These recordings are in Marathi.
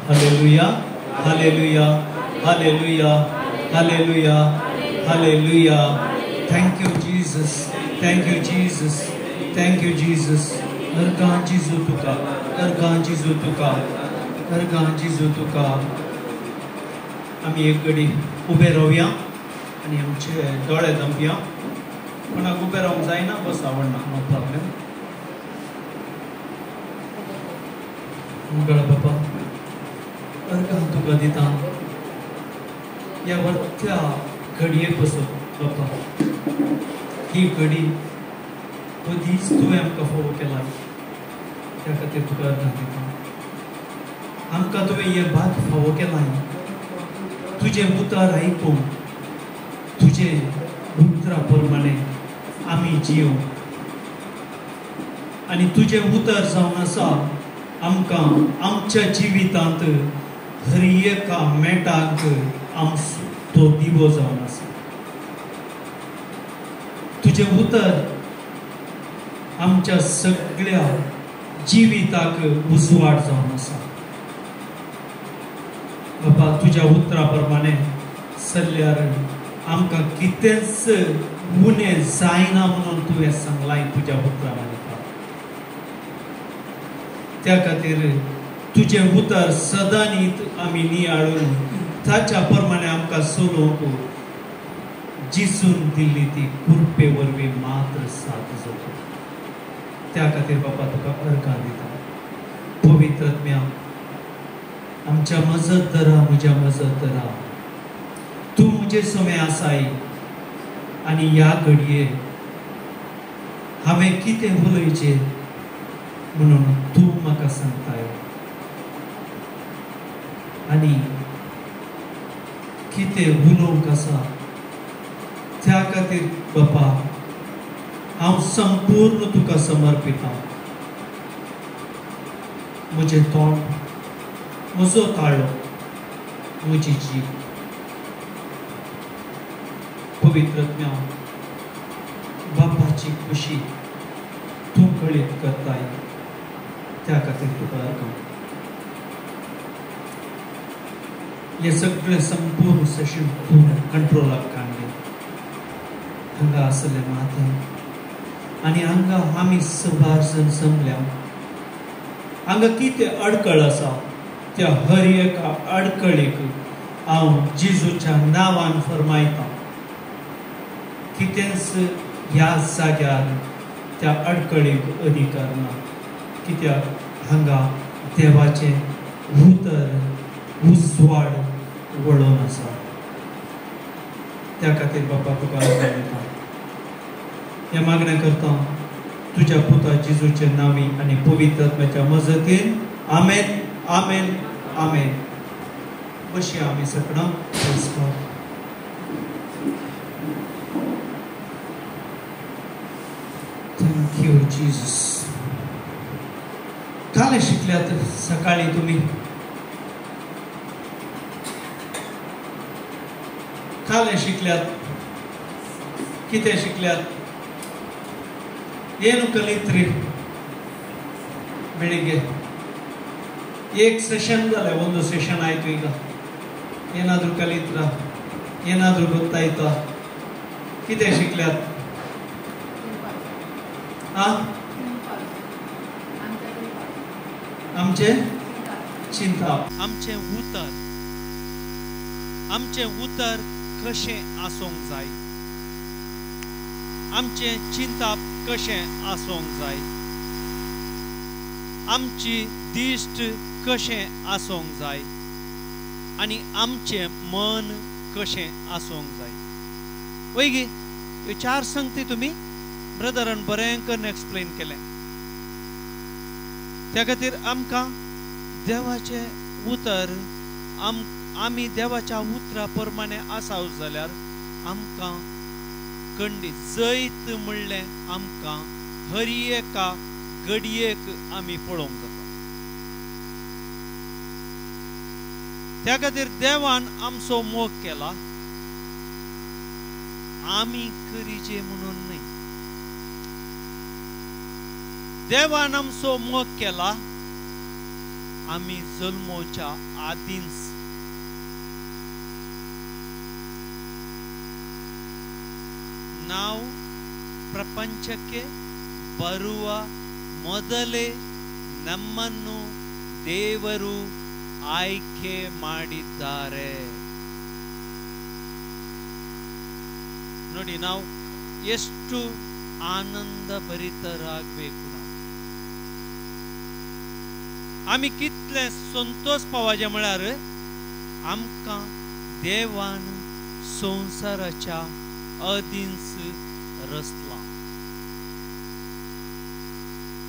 Hallelujah, hallelujah, hallelujah, hallelujah, hallelujah. Thank you, Jesus. Thank you, Jesus. Thank you, Jesus. अर्गांची तुका, अर्गांची तुका, अर्गांची तुका. आम्ही एक घडी उबे रावया आणि आमचे दोळे धांपया. कोणाक उबे रावंक जायना बस आवडना, नो प्रॉब्लेम. मंगळ बाबा अर्गां तुका दिता या वर्त्या घडये पासून बाबा. ही घडी कधीच तुवें आमकां फोव केला, त्या खातीर तुका अर्गां दिता. आमकां तुवें हे भात फावो केला, तुजें उतर आयकून तुजे उतरा प्रमाणे आमी जियो आनी तुजें उतर जावन आसा आमकां आमच्या जिवितांत हर एका मेटाक तो दिवो जावन आसा. तुजें उतर आमच्या सगळ्या जिविताक उजवाड जावन आसा. बाबा तुज्या उतरा प्रमाणे चल्ल्यार आमकां कितेंच उणें जायना म्हणून तुवें सांगलां तुज्या उतरा प्रमाणे. त्या खातीर तुजें उतर सदांच आमी नियाळून ताच्या प्रमाणे आमकां चलोवंक जिसून दिल्ली ती कृपे वरवीं मात्र साथ जाता. त्या खातीर बाबा तुका अर्गां दिता. पवित्र आत्म्या आमच्या मजत धरा, म्हज्या मजत धरा. तूं म्हजे समे आसाय आनी ह्या घडये हांवें कितें उलयचें म्हणून तूं म्हाका सांगताय आनी कितें उलोवंक आसा त्या खातीर बापा हांव संपूर्ण तुका समर्पिता. म्हजें तोंड, म्हजो ताळो, म्हजी जीव. पवित्र आत्म्या बापाची खुशी तूं कळीत करताय, त्या खातीर तुका अर्गां. हे सगळें संपूर्ण सेशन तूं कंट्रोलाक काडलें. हांगा आसले माथ्यान आनी हांगा आमी सबार जण जमल्या. हांगा कितें अडखळ आसा त्या हर एका अडखळीक हांव जेजूच्या नांवान फरमायता. कितेंच ह्या जाग्यार त्या अडखळीक अधिकार ना, कित्याक हांगा देवाचें उतर उजवाड वळोन आसा. त्या खातीर बापा तुका अर्गां दिता. हे मागणें करता तुज्या पुता जेजूच्या नांवी आनी पवित्र आत्म्याच्या मजतीन. आमेन, आमेन, आमेन. बशी आमी सगळां. Thank you Jesus. काल शिकल्यात सकाळी तुम्ही, काल शिकल्यात कितें शिकल्यात? ಏನು ಕಲಿತ್ರಿ ಬೆಳಿಗ್ಗೆ? एक ಸೆಷನ್ ಅಲ್ಲ, ಒಂದು ಸೆಷನ್ ಆಯ್ತು. ಈಗ ಏನಾದರೂ ಕಲಿತ್ರಾ? ಏನಾದರೂ ಗೊತ್ತಾಯ್ತಾ? कितें शिकल्यात? आमचे चिंता, आमचे उतर कशें आसूंक जाय, आमचे चिंताप कशें आसूंक जाय, आमची दिश्ट कशें आसूंक जाय आनी आमचे मन कशें आसूंक जाय. वैगी ह्यो 4 संगती तुमी ब्रदरान बरें करून एक्सप्लेन केलें. त्या खातीर आमकां देवाचें उतर, आमी देवाच्या उतरा प्रमाणे आसाव जाल्यार आमकां खंडीत जैत म्हणलें आमकां हर एका घडयेक आमी पळोवंक जाता. त्या खातीर देवान आमचो मोग केला, आमी करीचे म्हणून न्हय. देवान आमचो मोग केला आम्ही जल्मोच्या आदींच ನಾವು ಪ್ರಪಂಚಕ್ಕೆ ಬರುವ ಮೊದಲೇ ನಮ್ಮನ್ನು ದೇವರು ಆಯ್ಕೆ ಮಾಡಿದ್ದಾರೆ. ನೋಡಿ, ನಾವು ಎಷ್ಟು आनंद भरितरागಬೇಕು. ನಾವು आम्ही कितले संतोष पावाजे म्हळ्यार आमकां देवान संसाराच्या अधींच रचला.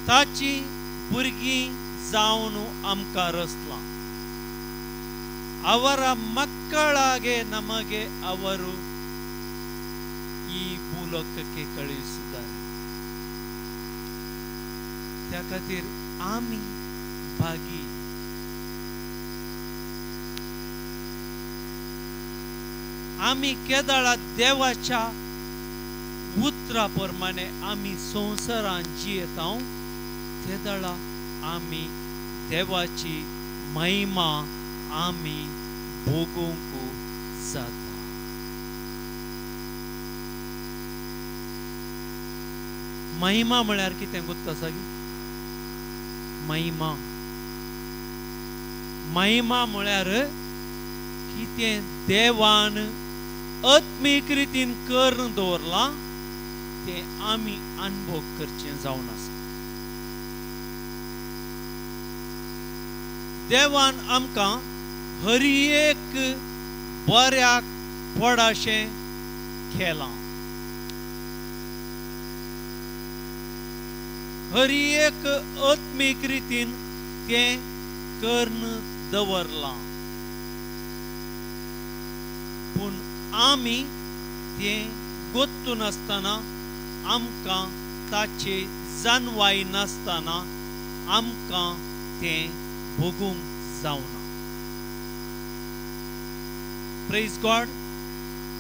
ताची भुरगीं जावन आमकां रचला. ಅವರ ಮಕ್ಕಳಾಗೆ ನಮಗೆ ಅವರು ಈ ಭೂಲೋಕಕ್ಕೆ ಕಳುಹಿಸಿದ್ದಾರೆ. त्या खातीर आमी भागी. आमी केदाळा देवाच्या उतरा प्रमाणे आमी संसारान जियेता. केदाळा आमी देवाची महिमा आमी भोगूंक जाता. महिमा म्हळ्यार कितें गुत्ता सागी? महिमा महिमा म्हळ्यार कितें देवान आत्मीक रितीन करून दवरला ते आमी अनुभव करचें जावन आसा. देवान आमकां हर एक बऱ्याक पडाशें केलां. हर एक आत्मीक रितीन तें करून दवरलां. पूण आमी तें गोत्तू नासतना, आमकां ताचे जाणवाय नासतना आमकां तें भोगूंक जावना. Praise God,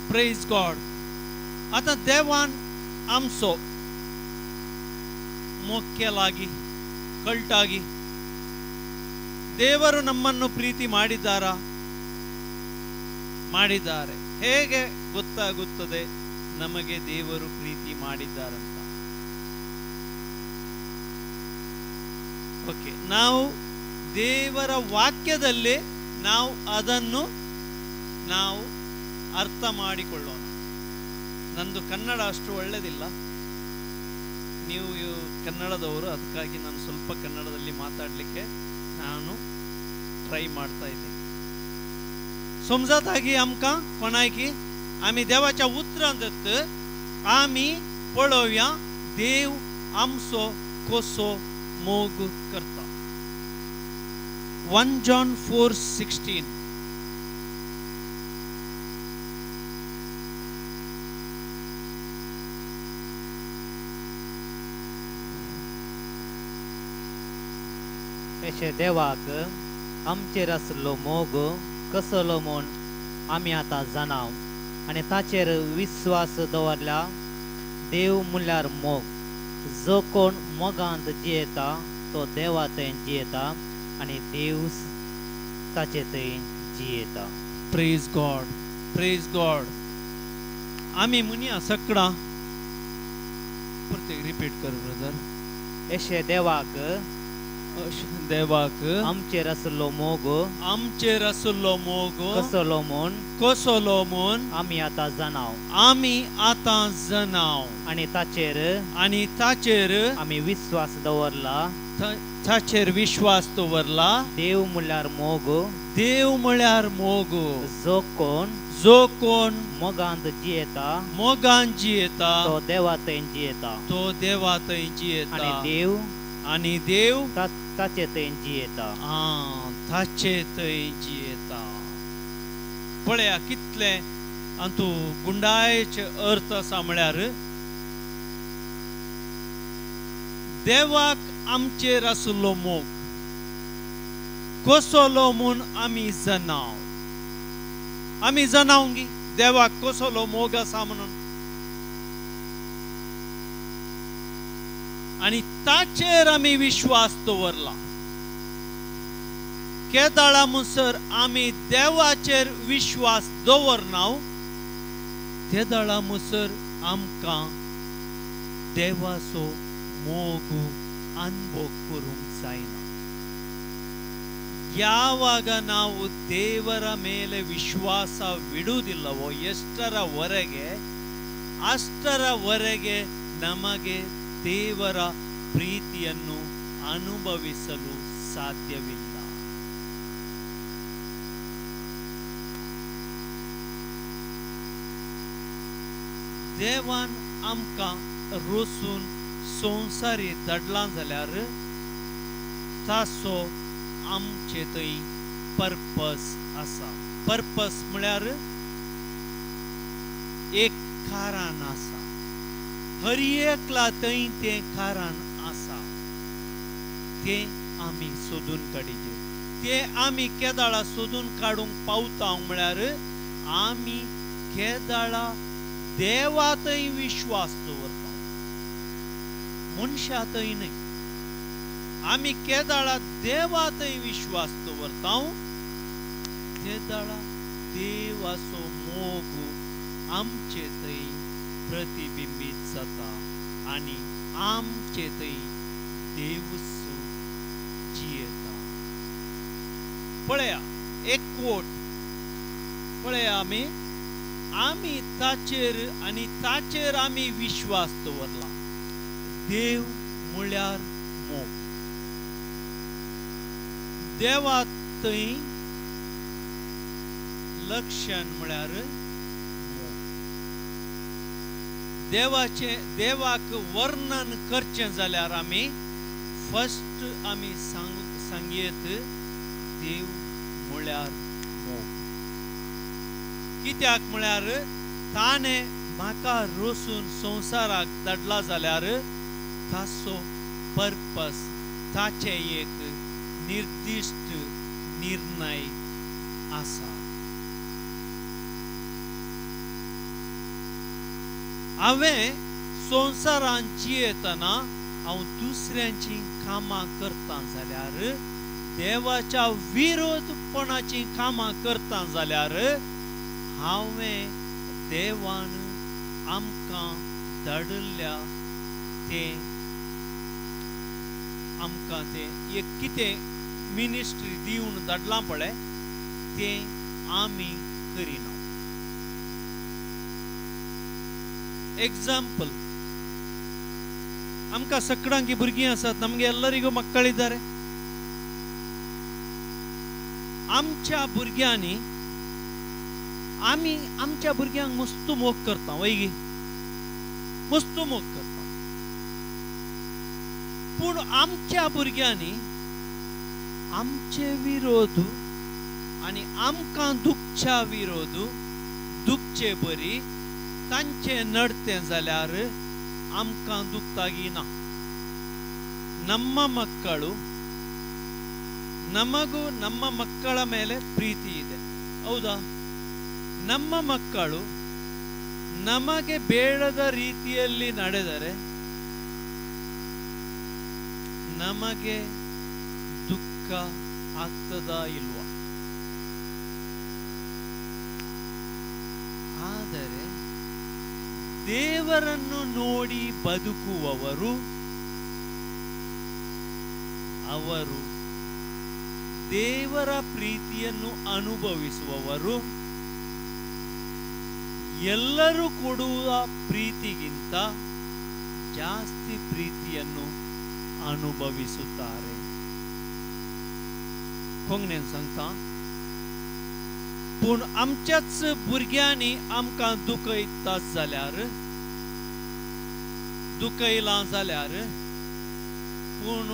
praise God. आतां देवान आमचो ಮೊಕ್ಕೆಲಾಗಿ ಕಲ್ಟಾಗಿ ದೇವರು ನಮ್ಮನ್ನು ಪ್ರೀತಿ ಮಾಡಿದ್ದಾರೆ. ಹೇಗೆ ಗೊತ್ತಾಗುತ್ತದೆ ನಮಗೆ ದೇವರು ಪ್ರೀತಿ ಮಾಡಿದ್ದಾರಂತ? ಓಕೆ, ನಾವು ದೇವರ ವಾಕ್ಯದಲ್ಲಿ ನಾವು ಅದನ್ನು ನಾವು ಅರ್ಥ ಮಾಡಿಕೊಳ್ಳೋಣ. ನಂದು ಕನ್ನಡ ಅಷ್ಟು ಒಳ್ಳೆದಿಲ್ಲ, ನೀವು ಕನ್ನಡದವರು, ಅದಕ್ಕಾಗಿ ನಾನು ಸ್ವಲ್ಪ ಕನ್ನಡದಲ್ಲಿ ಮಾತಾಡಲಿಕ್ಕೆ ನಾನು ट्राय ಮಾಡ್ತಾ ಇದ್ದೀನಿ. समजातागी आमकां कोणायकी आमी देवाच्या उतरांत आमी पळोवया देव आमचो कसो मोग करता. 1 John 4:16. अशें देवाक आमचेर आसलो मोग कसलो म्हूण आमी आतां जाणाव आनी ताचेर विश्वास दवरल्या. देव म्हणल्यार मोग. जो कोण मोगांत जियेता तो देवा थंय जियेता आनी देव ताचे थंय जियेता. Praise God, praise God. आमी म्हणया सगळां प्रत्येक रिपीट कर ब्रदर. अशें देवाक आमचेर आसलो मोग कसलो म्हूण आमी आतां जाणाव आनी ताचेर आमी विश्वास दवरला. देव म्हणल्यार मोग. जो कोण मोगांत जियेता तो देवा थंय जियेता आनी देव ताचे थंय जियेता. पळया कितले अंतू गुंडायचे अर्थ आसा म्हळ्यार देवाक आमचेर आसलो मोग कसलो म्हूण आमी जाणावंगी देवाक कसलो मोग आसा म्हणून. आनी ताचेर आमी विश्वास दवरला. केदाळा मुसर आमी देवाचेर विश्वास दवरनाव केदाळा मुसर आमकां देवाचो मोग अनुभव करूंक जायना. ಯಾವಾಗ ನಾವು ದೇವರ ಮೇಲೆ ವಿಶ್ವಾಸವಿಡುವುದಿಲ್ಲವೋ ಎಷ್ಟರವರೆಗೆ ಅಷ್ಟರವರೆಗೆ ನಮಗೆ ದೇವರ ಪ್ರೀತಿಯನ್ನು ಅನುಭವಿಸಲು ಸಾಧ್ಯವಿಲ್ಲ. देवान आमकां रोसून संवसारी धाडला जाल्यार ताचो आमचे थंय पर्पस आसा. पर्पस म्हळ्यार एक कारण आसा. हर एकला थंय तें कारण आसा. तें आमी सोदून काडचे. तें आमी केदाळा सोदून काडूंक पावता म्हळ्यार आमी केदाळा देवातय विश्वास दवरता, मनशातय न्हय. आमी केदाळा देवातय विश्वास दवरता. केदाळा देवाचो मोग आमचे थंय प्रतिबिंबीत जाता आनी आमचे थंय देवचो जियेता. पळया एक कोट पळया आमी ताचेर आनी ताचेर आमी विश्वास दवरला. देव म्हळ्यार मोग. देवा थंय लक्षण म्हळ्यार मोग. देवाक वर्णन करचें जाल्यार आमी फस्ट आमी सांगयेत देव म्हळ्यार मोग. कित्याक म्हळ्यार ताणें म्हाका रोसून संवसाराक धाडला जाल्यार ताचो पर्पस ताचे एक निर्दिष्ट निर्णय आसा. हांवें संवसारांत जियेतना हांव दुसऱ्यांची कामां करता जाल्यार देवाच्या विरोधपणाची कामां करता जाल्यार हांवें देवान आमकां धाडल्या तें आमकां तें एक कितें मिनिस्ट्री दिवन धाडलां पळय तें आमी करिना. एग्जांपल, आमकां सगळ्यांकी भुरगीं आसात, नमगे ಎಲ್ಲರಿಗೂ ಮಕ್ಕಳಿದ್ದಾರೆ. आमच्या भुरग्यांनी आमी आमच्या भुरग्यांक मस्त मोग करता. वैगी मस्त मोग करता. पूण आमच्या भुरग्यांनी आमचे विरोध आनी आमकां दुखच्या विरोध दुखचे बरी तांचे नडतें जाल्यार आमकां दुखतागिना. ನಮ್ಮ ಮಕ್ಕಳು ನಮಗೂ ನಮ್ಮ ಮಕ್ಕಳ ಮೇಲೆ ಪ್ರೀತಿ ಇದೆ, ಹೌದಾ? ನಮ್ಮ ಮಕ್ಕಳು ನಮಗೆ ಬೇಡದ ರೀತಿಯಲ್ಲಿ ನಡೆದರೆ ನಮಗೆ ದುಃಖ ಆಗ್ತದಾ ಇಲ್ವಾ? ಆದರೆ ದೇವರನ್ನು ನೋಡಿ ಬದುಕುವವರು ಅವರು ದೇವರ ಪ್ರೀತಿಯನ್ನು ಅನುಭವಿಸುವವರು ಎಲ್ಲರೂ ಕೊಡುವ ಪ್ರೀತಿಗಿಂತ ಜಾಸ್ತಿ ಪ್ರೀತಿಯನ್ನು अनुभविಸುತ್ತಾರೆ. कोंगणेन सांगता, पूण आमच्याच भुरग्यांनी आमकां दुखयतात जाल्यार दुखयलां जाल्यार पूण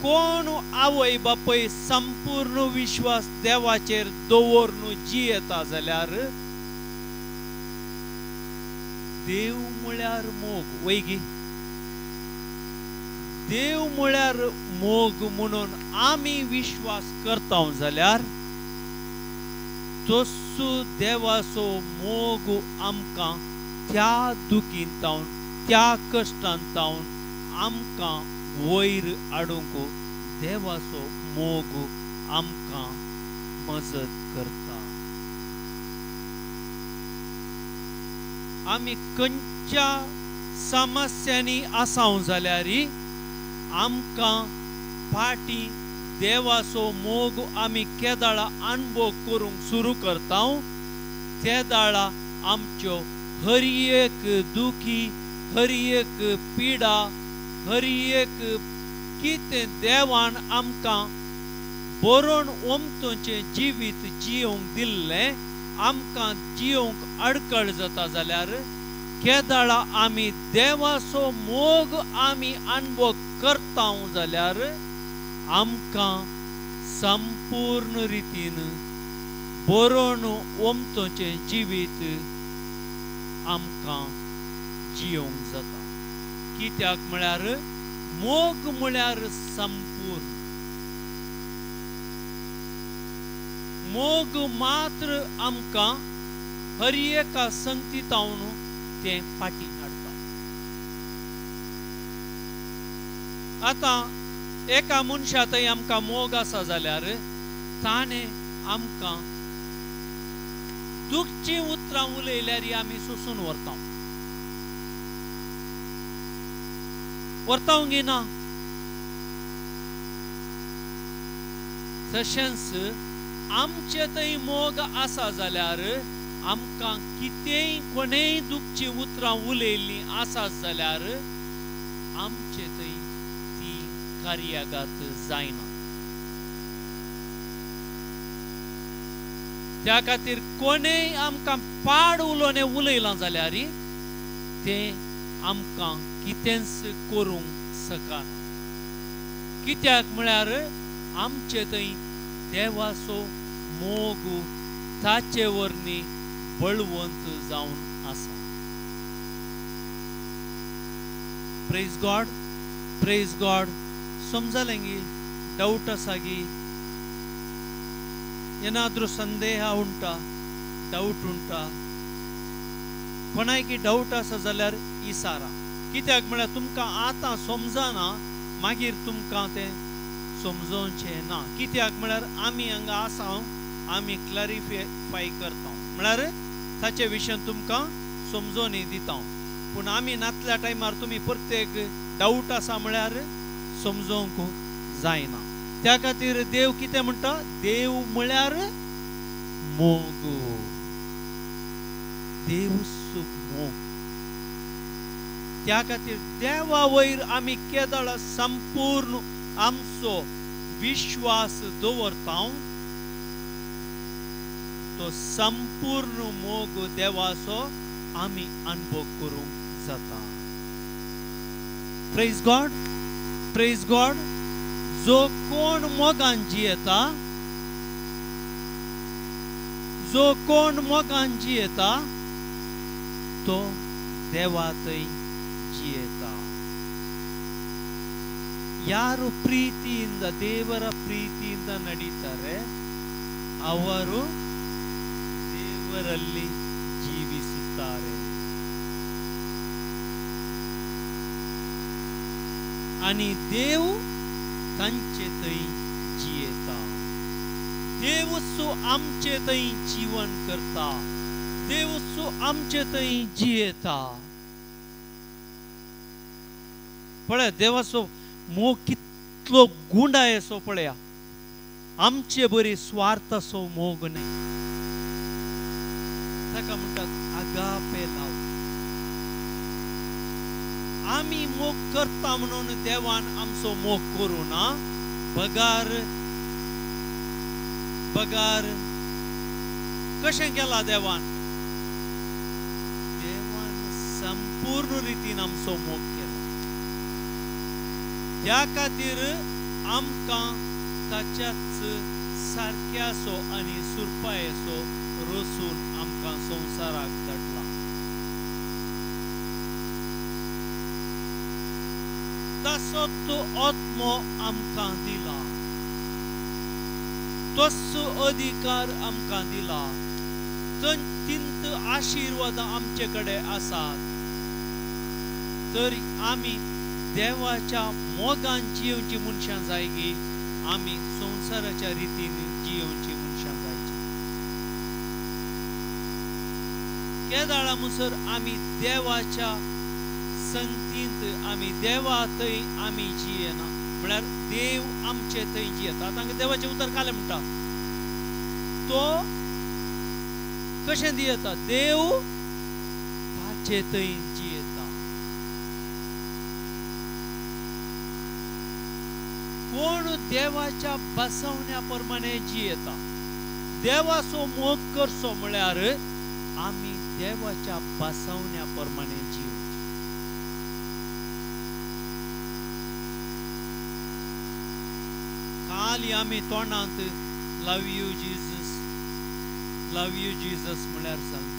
कोण आवय बापय संपूर्ण विश्वास देवाचेर दवरून जियेता जाल्यार देव म्हळ्यार मोग. वैगी देव म्हळ्यार मोग म्हणून आमी विश्वास करता जाल्यार तसो देवाचो मोग आमकां त्या दुखींतावन त्या कश्टांतावन आमकां वयर हाडूंक देवाचो मोग आमकां मजत करता. आमी खंयच्या समस्यांनी आसाव जाल्यार आमकां फाटी देवाचो मोग आमी केदाळा अनुभव करूंक सुरू करता. त्या दाळा आमच्यो हर एक दुखी, हर एक पिडा, हर एक कितें देवान आमकां बरोवन ओमतोचें जिवीत जियोंक दिल्लें आमकां जियोंक अडकळ जाता जाल्यार केदाळा आमी देवाचो मोग आमी अनुभव करता जाल्यार आमकां संपूर्ण रितीन बरोवन ओमतोचें जिवीत आमकां जियोंक जाता. कित्याक म्हळ्यार मोग म्हळ्यार संपूर्ण. मोग मात्र आमकां हर एका संगतीतावन तें फाटी हाडटा. आतां एका मनशा थंय आमकां मोग आसा जाल्यार ताणें आमकां दुखची उतरां उलयल्यार आमी सोंसून व्हरता. व्हरता गी ना. तशेंच आमचे थंय मोग आसा जाल्यार आमकां कितेंय कोणेय दुखची उतरां उलयल्लीं आसात जाल्यार आमचे थंय ती कार्यागत जायना. त्या खातीर कोणेय आमकां पाड उलोवणें उलयलां जाल्यार तें आमकां कितेंच करूंक शकना. कित्याक म्हळ्यार आमचे थंय देवाचो मोग ताचे वरवीं बळवंत जावन आसा. Praise God, praise God. समजलें गी? डाऊट आसा गी? ಏನಾದರೂ ಸಂದೇಹ ಉಂಟಾ? डाऊट उंटा? कोणायकी डाऊट आसा जाल्यार इसारा. कित्याक म्हळ्यार तुमकां आतां समजना मागीर तुमकां तें समजोवचें ना. कित्याक म्हळ्यार आमी हांगा आसा, आमी क्लॅरिफाय करता म्हळ्यार ताचे विशयान तुमकां समजोवणी दिता. पूण आमी नातल्या टायमार तुमी प्रत्येक डाऊट आसा म्हळ्यार समजोवंक जायना. त्या खातीर देव कितें म्हणटा? देव म्हळ्यार मोग. देवचो मोग. त्या खातीर देवा वयर आमी केदाळ संपूर्ण आमचो विश्वास दवरता. तो संपूर्ण मोग देवाचो आमी अनुभव करूंक जाता. Praise God, praise God. जो कोण मोगान जियेता, जो कोण मोगान जियेता तो देवा थंय जियेता. ಯಾರು ಪ್ರೀತಿಯಿಂದ ದೇವರ ಪ್ರೀತಿಯಿಂದ ನಡೀತಾರೆ ಅವರು ದೇವರಲ್ಲಿ ಜೀವಿಸುತ್ತಾರೆ. आणि देव तांचे थंय जियेता. देवचो आमचे थंय जीवन करता. देवचो आमचे थंय जियेता. पळय देवाचो मोग कितलो गुंडाय असो पळया. आमचे बरी स्वार्थाचो मोग न्ही. ताका म्हणटात आगापे लाव. आमी मोग करता म्हणून देवान आमचो मोग करूं ना. पगार पगार कशें केला देवान? देवान संपूर्ण रितीन आमचो मोग केला. त्या खातीर आमकां ताच्याच सारक्याचो आनी सुरपायेचो रसून आमकां संवसाराक धाडला. तसो तो आत्मो आमकां दिला. तसो अधिकार आमकां दिला. तिंत आशीर्वाद आमचे कडेन आसात. तर आमी देवाच्या मोगान जिवची मनशां जाय गी. आम्ही संसाराच्या रीतीने जियोवची मनशां जायची. केदाळा मुसर आम्ही देवाच्या संगतींत आम्ही देवा थंय आम्ही जियेना म्हळ्यार देव आमचे थंय जियेता. तांकां देवाचें उतर कालें म्हणटा तो कशें दियेता देव ताचे थंय जियेता. कोण देवाच्या बसवण्या प्रमाणे जियेता. देवाचो मोग करचो म्हळ्यार आम्ही देवाच्या बसवण्या प्रमाणे जियो. काल आम्ही तोंडांत लव यू जीसस म्हळ्यार सांग.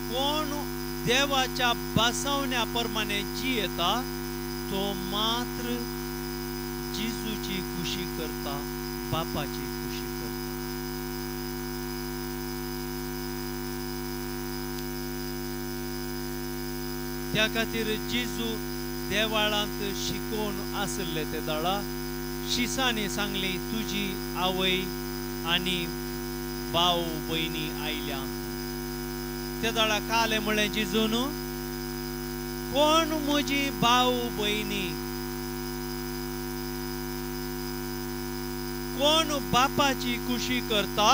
कोण देवाच्या बसवण्या प्रमाणे जियेता तो मात्र जिजूची खुशी करता, बापाची खुशी करता. त्या खातीर जिजू देवाळांत शिकोवन आसले ते दाळा शिसांनी सांगली तुजी आवय आनी भाव भयणी आयल्या. ते दाळा काले म्हळें जिजून कोण म्हजी भाव भयणी कोण बापाची खुशी करता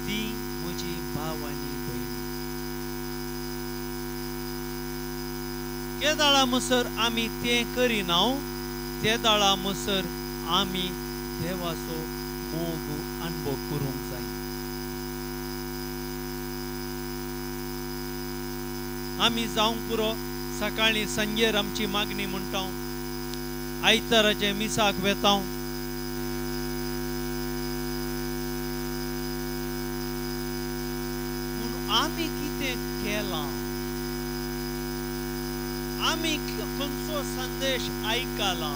ती म्हजी भाव आनी केदाळा मुसर आम्ही ते करिना ते दाळा मुसर आम्ही देवाचो मोग अनुभव करूंक जाय. आम्ही जावंक पुरो सकाळी संजेर आमची मागणी म्हणटा आयताराचे मिसाक वेता. पूण आमी कितें केलां आम्ही खंयचो संदेश आयकला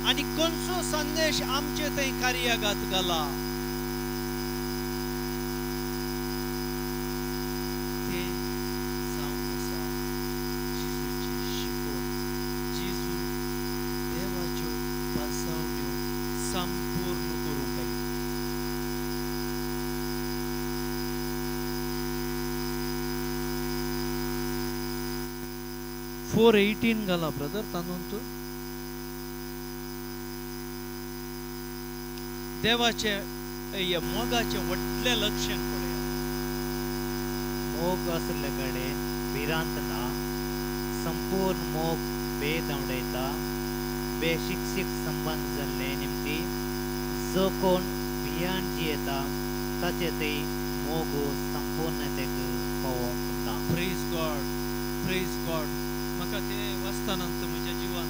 आणि खंयचो संदेश आमचे थंय कार्यागात घाला ते जावन आसा जिजूची शिकवण. जिजू देवाच्यो बसवण्यो संपूर्ण करूंक जाय. 4:18 घाला ब्रदर तांदून देवाचे मोगाचे व्हडले लक्षण पळया. मोग असले कडेन भिरांत ना. संपूर्ण मोग बेदावडयता. बेशिक्षीक संबंध जाल्ले निमती जो कोण भियान जियेता ताचे ते मोग संपूर्णतेक पावोंक ना. Praise God, praise God. म्हाका ते वाचतानांत म्हज्या जिवान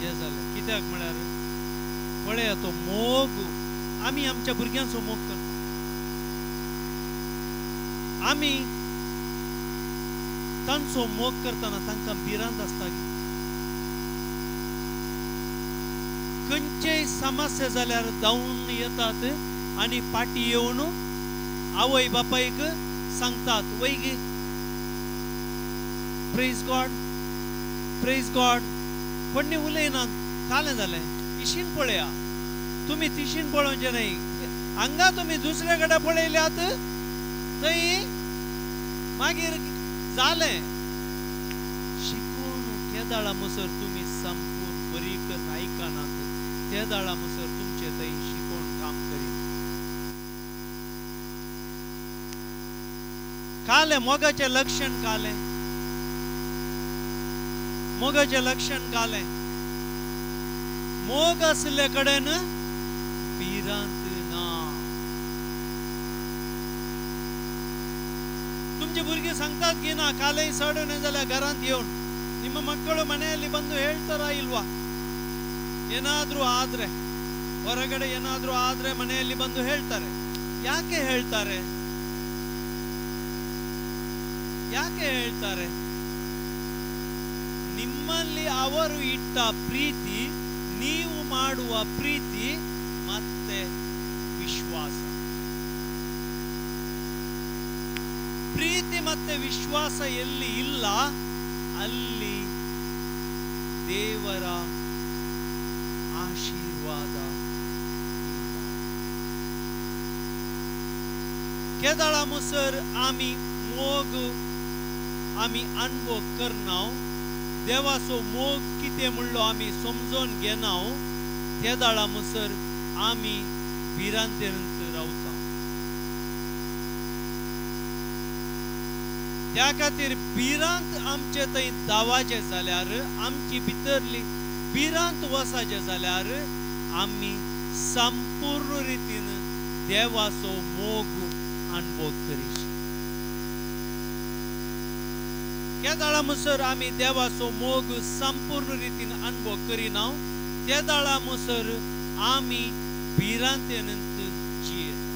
हें जालें. कित्याक म्हळ्यार पळया तो मोग आमी आमच्या भुरग्यांचो मोग करता. आमी तांचो मोग करतना तांकां भिरांत आसता. खंयचेय समस्या जाल्यार धांवून येतात आनी फाटीं येवन आवय बापायक सांगतात वैगी. Praise God, praise God. कोणी उलयनात. कालें जालें. इशीन पळया. तुम्ही तिशीन पळोवचें न्हय. हांगा तुम्ही दुसरे कडेन पळयल्यात थंय मागीर जालें. शिकून केदाळा मुसर तुमी संपूर्ण बरी करून आयकनात. केदाळा मुसर तुमचे थंय शिकोवन काम करीत. कालें मोगाचें लक्षण कालें. मोगाचें लक्षण कालें. मोग असले कडेन भिरांत ना. तुमचे भुरगे सांगतात की ना कालेय सडने जाल्यार घरांत येवन ನಿಮ್ಮ ಮಕ್ಕಳು ಮನೆಯಲ್ಲಿ ಬಂದು ಹೇಳ್ತಾರಾ ಇಲ್ವಾ? ಏನಾದ್ರೂ ಆದ್ರೆ ಹೊರಗಡೆ ಏನಾದ್ರೂ ಆದ್ರೆ ಮನೆಯಲ್ಲಿ ಬಂದು ಹೇಳ್ತಾರೆ. ಯಾಕೆ ಹೇಳ್ತಾರೆ? ಯಾಕೆ ಹೇಳ್ತಾರೆ? ನಿಮ್ಮಲ್ಲಿ ಅವರು ಇಟ್ಟ ಪ್ರೀತಿ, ನೀವು ಮಾಡುವ ಪ್ರೀತಿ ಮತ್ತೆ ವಿಶ್ವಾಸ. ಪ್ರೀತಿ ಮತ್ತೆ ವಿಶ್ವಾಸ ಎಲ್ಲಿ ಇಲ್ಲ ಅಲ್ಲಿ ದೇವರ आशीर्वाद केदाळा मुसर आम्ही मोग आम्ही अनुभव करनाव देवाचो मोग कितें म्हणलो आम्ही समजून घेनाव केदाळा मुसर आम्ही भिरांतेंत रावता त्या खातीर भिरांत आमचे थंय दावाचे जाल्यार आमची भितरली भिरांत वसाचे जाल्यार आमी संपूर्ण रितीन देवाचो मोग अनुभव करीश केदाळा मुसर आमी देवाचो मोग संपूर्ण रितीन अनुभव करिना केदाळा मुसर आमी भिरांतेनंत जियेता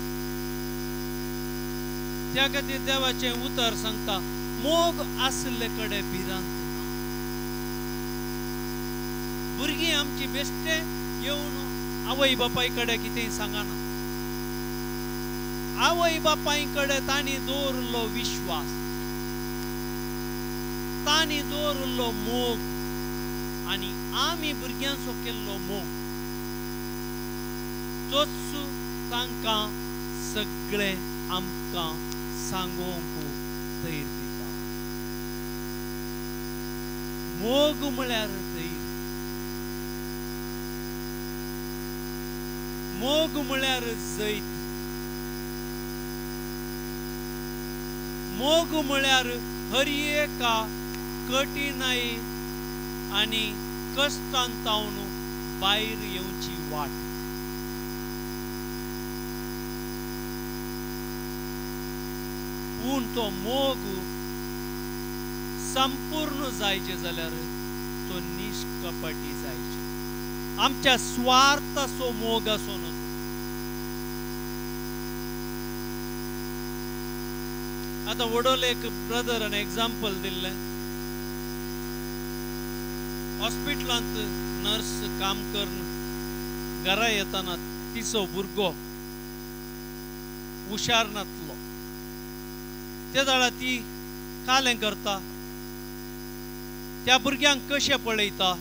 त्या खातीर देवाचें उतर सांगता मोग आसले कडे भिरांत भुरगीं आमची बेश्टे येवन आवय बापाय कडे कितें सांगना आवय बापाय कडे तांणी दवरलो विश्वास तांणी दवरलो मोग आनी आमी भुरग्यांचो केल्लो मोग तोच तांकां सगळें आमकां सांगोंक धैर्य दिता मोग म्हळ्यार धैर्य मोग म्हळ्यार जैत मोग म्हळ्यार हर एका कठिनाई आनी कश्टांतावन भायर येवची वाट पूण तो मोग संपूर्ण जायचे जाल्यार तो निष्कपटी जायचे आमच्या स्वार्थाचो मोग असो नसो आता वडोले एक ब्रदरान एग्जाम्पल दिल्ले हॉस्पिटलांत नर्स काम करून घरा येताना तिचो भुरगो हुशार नासलो त्या वेळा ती कालें करता त्या भुरग्यांक कशें पळयता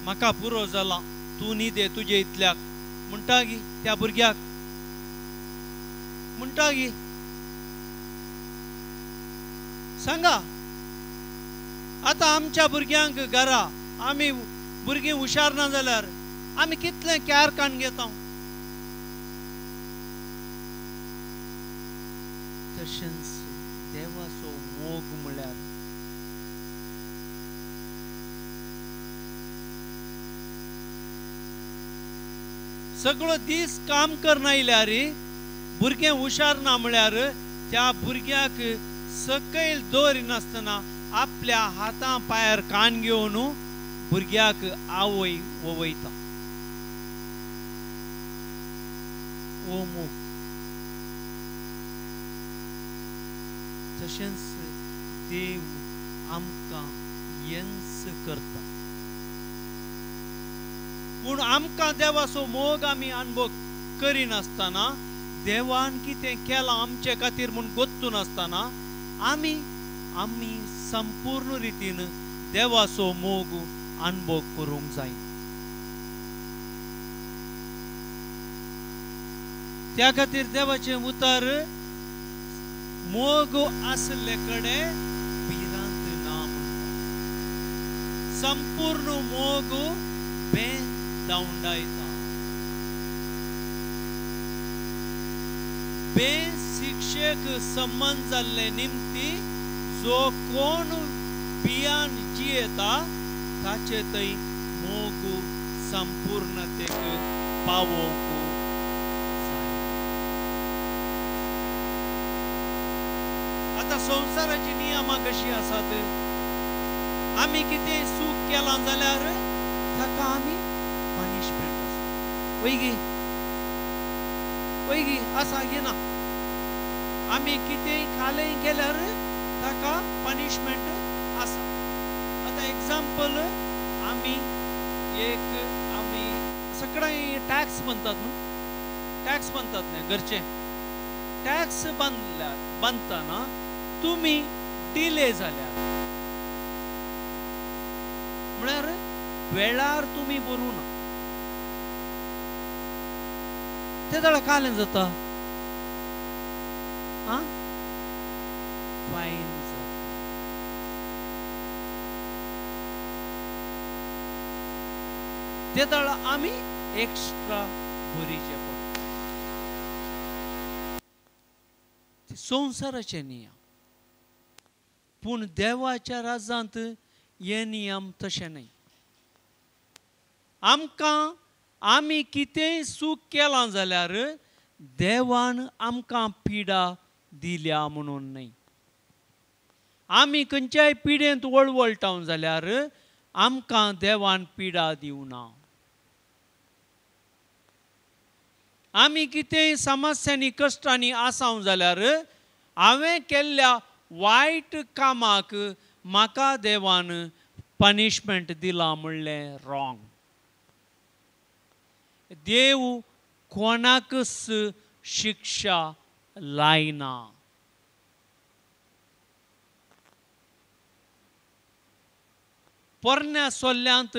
म्हाका पुरो जाला तूं न्ही दे तुजे इतल्याक म्हणटा गी त्या भुरग्याक म्हणटा गी सांगा आता आमच्या भुरग्यांक घरा आमी भुरगीं हुशार ना जाल्यार आमी कितलें कॅर कान घेता तशेंच देवाचो मोग म्हळ्यार सगळो दीस काम करना येयल्यार भुरगें हुशार ना म्हळ्यार त्या भुरग्याक सकयल दवरिनासतना आपल्या हातां पायार कान घेवन भुरग्याक आवय वयता ओ मोग तशेंच देव आमकां येंस करता पूण आमकां देवाचो मोग आमी अनुभव करिनासतना देवान कितें केलां आमचे खातीर म्हूण गोत्तून आसतना आमी आमी संपूर्ण रितीन देवाचो मोग अनुभव करूंक जाय त्या खातीर देवाचें उतर मोग आसले कडे भिरांत ना संपूर्ण मोग बेन दावंडायता बेशिक्षेक संबंध जाल्ले निमती जो कोण पियान जियेता ताचे थंय मोग संपूर्णतेक पावोवंक आता संसाराची नियमा कशी आसात आमी कितें सूख केलां जाल्यार ताका आमी पनिशमेंट आसा वैगी आसा घेना आमी कितेंय खालें केल्यार ताका पनिशमेंट आसा आता एग्जाम्पल आमी सगळ्यांक टॅक्स म्हणतात न्हू टॅक्स म्हणतात न्ही घरचे टॅक्स बांधताना तुम्ही डिले जाल्यार म्हळ्यार वेळार तुम्ही बरू ना ते जाल्यार कालें जाता फायन जाता. ते जाल्यार आमी एक्स्ट्रा भरीचे पडटा. संवसाराचे नियम पूण देवाच्या राजांत हे नियम तशे न्हय. आमकां आमी कितेंय सूख केलां जाल्यार देवान आमकां पिडा दिल्या म्हणून न्हय. आमी खंयच्याय पिडेंत वळवळटाव जाल्यार आमकां देवान पिडा दिवना. आमी कितेंय समस्यांनी कश्टांनी आसाव जाल्यार हांवें केल्ल्या वायट कामाक म्हाका देवान पनिशमेंट दिला म्हणलें रॉंग. देव कोणाकच शिक्षा लायना. पोरण्या सोल्ल्यांत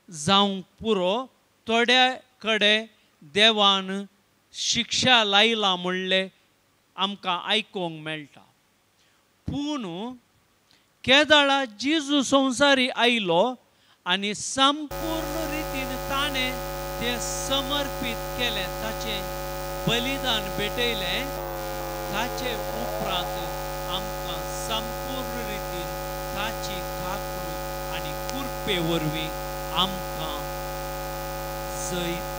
जावंक पुरो थोड्या कडेन देवान शिक्षा लायला म्हणलें आमकां आयकोंक मेळटा. पूण केदाळा जेजू संवसारी आयलो आनी संपूर्ण रितीन ताणें तें समर्पीत केलें, ताचें बलिदान भेटयलें. ताचे उपरांत आमकां संपूर्ण रितीन ताची काकूळ आनी कुरपे वरवीं आमकां जैत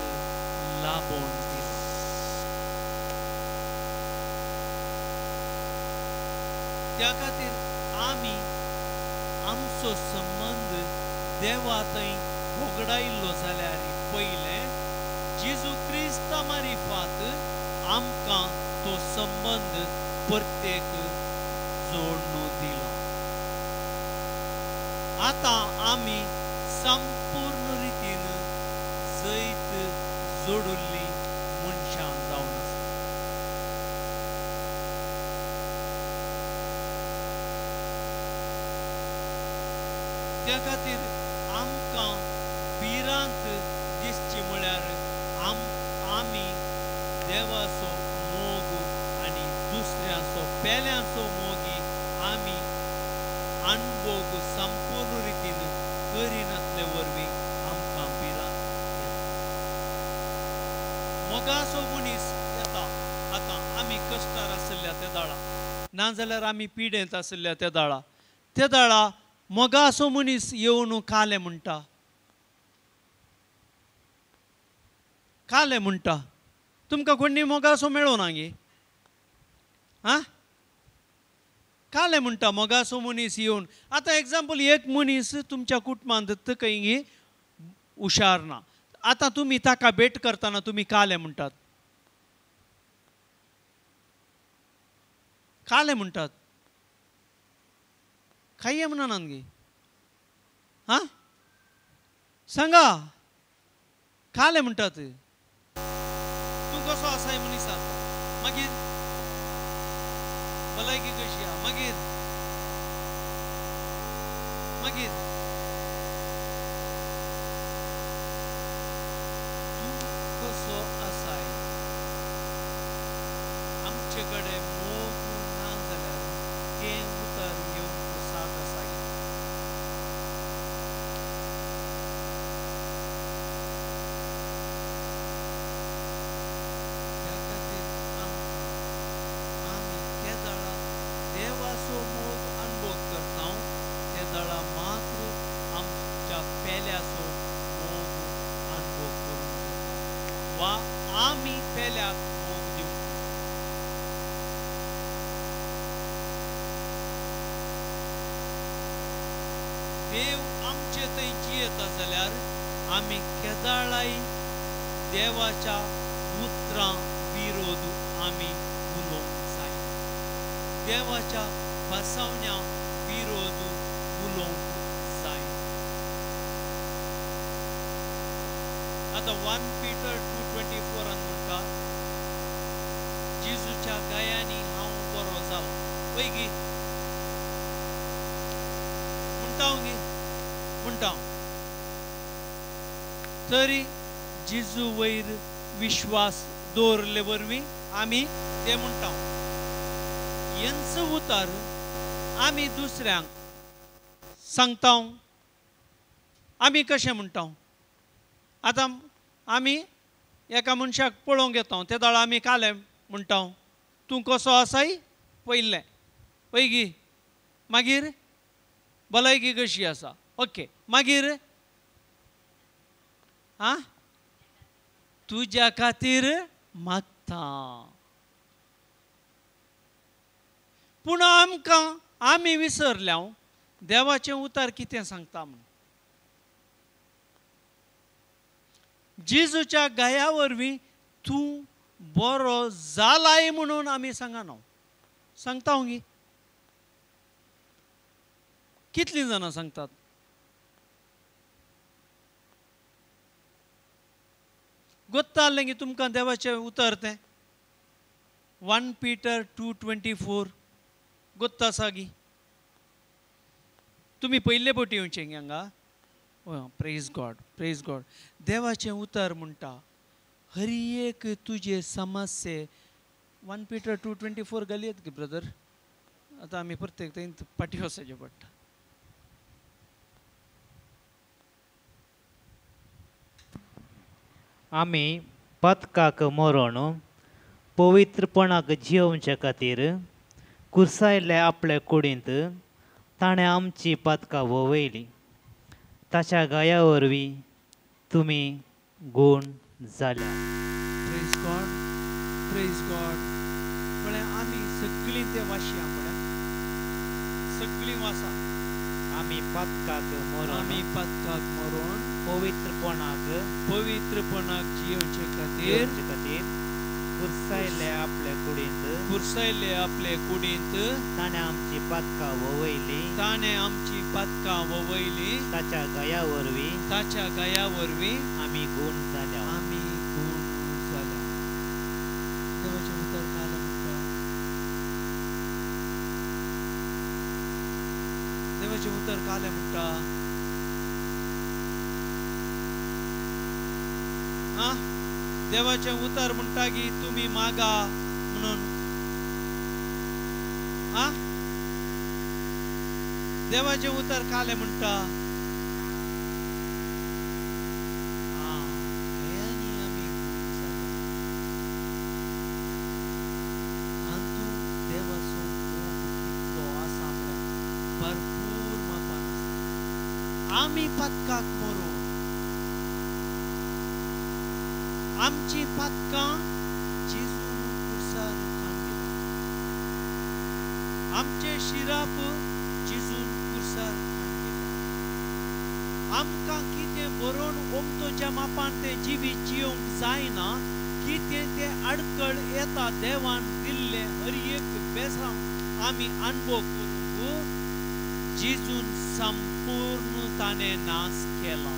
लाबोवन दिला. त्या खातीर आमी आमचो संबंध देवा थंय उगडायल्लो जाल्यार पयलें जेजू क्रिस्ता मार्फत आमकां तो संबंध परतेक जोडून दिला. आतां आमी संपूर्ण रितीन जैत जोडुल्लीं मनशां जावन आसा. त्या खातीर आमकां भिरांत दिसची म्हळ्यार आमी देवाचो मोग आनी दुसऱ्याचो पेल्यांचो मोगी आमी अणभव संपूर्ण रितीन करिनासले वरवीं आमकां भिरांत येता. मोगाचो मनीस येता. आतां आमी कश्टार आसल्या त्या दाळा नाजाल्यार आमी पिडेंत आसल्या त्या दाळा मोगाचो मनीस येवन कालें म्हणटा. कालें म्हणटा तुमकां कोणी मोगाचो मेळो ना गे. कालें म्हणटा मोगाचो मनीस येवन. आतां एग्जाम्पल एक मनीस तुमच्या कुटुंबांत खंय हुशार ना. आतां तुमी ताका भेट करतना तुमी कालें म्हणटात. कालें म्हणटात काय म्हणनात गे. सांगा कालें म्हणटात. तूं कसो आसा मनीसा मागीर भलायकी कशी आहा मागीर मागीर तूं कसो आसाय. आमचे कडेन मोग ना जाल्यार तें उतर येवंक साद आसा. देवाचो मोग अनुभव करता ते दळा मात्र आमच्या पेल्याचो मोग अनुभव करून जाता वा आमी पेल्याक मोग दिवंक. देव आमचे थंय जियेता जाल्यार आमी केदाळाय देवाच्या उतरां विरोध आमी उलोवंक जाय. देवाच्या बसवण्या विरोध उलोवंक जाय. आतां 1 Peter 2:24 म्हणटा जेजूच्या गायांनी हांव बरो जालो. पळय गी म्हणटा तरी जेजू वयर विश्वास दवरले वरवीं आमी ते म्हणटा. यांचं उतर आमी दुसऱ्यांक सांगता. आमी कशें म्हणटा. आतां आमी एका मनशाक पळोवंक येता, ते दाळ आमी काले म्हणटा तूं कसो आसाय पयलें, पळय गी. मागीर भलायकी कशी आसा, ओके. मागीर तुज्या खातीर मागता. पूण आमकां आमी विसरल्या देवाचें उतर कितें सांगता म्हूण. जेजूच्या गाया वरवीं तूं बरो जालाय म्हणून आमी सांगना. सांगता गी. कितलीं जाणां सांगतात. गोत्ता आसलें की तुमकां देवाचें उतर तें 1 Peter 2:24 गोत्ता आसा गी. तुमी पयले फावटी येवचें गी हांगा. Praise God, praise God. देवाचें उतर म्हणटा हर एक तुजे समस्ये 1 Peter 2:24 घालयत गे ब्रदर. आतां आमी प्रत्येक थंय पाटी वचचें पडटा. आमी पथकाक मरोन पवित्रपणाक जियोवचे खातीर कुर्सायले आपले कुडींत ताणें आमची पथकां वोवयलीं. ताच्या गाया वरवीं तुमी गूण जाल्या. Praise God, praise God. म्हळ्यार आमी सगळीं ते वाशया म्हळ्यार सगळीं वासा. आमी पथकाक मरोन पवित्रपणाक जियोवचे खातीर कुर्सायले आपले कुडींत ताणें आमची पथकां वोवयलीं. ताच्या गाया वरवीं आमी गूण जाल्या. देवाचें उतर काल म्हणटा. देवाचें उतर काल म्हणटा देवाचें उतर म्हणटा की तुमी मागा म्हणून. देवाचें उतर काले म्हणटा भरपूर मापान आमी पथकाक मरोन आमची पथकां जेजून कुर्सार खांदिला. आमचे शिराप जेजून कुर्सार खांदिला. आमकां कितें बरोवन ओमतोच्या मापान तें जिवीत जियोंक जायना. कितें तें आडखळ येता देवान दिल्लें हर एक बेसांव आमी अनुभव करूंक जेजून संपूर्ण ताणें नाश केला.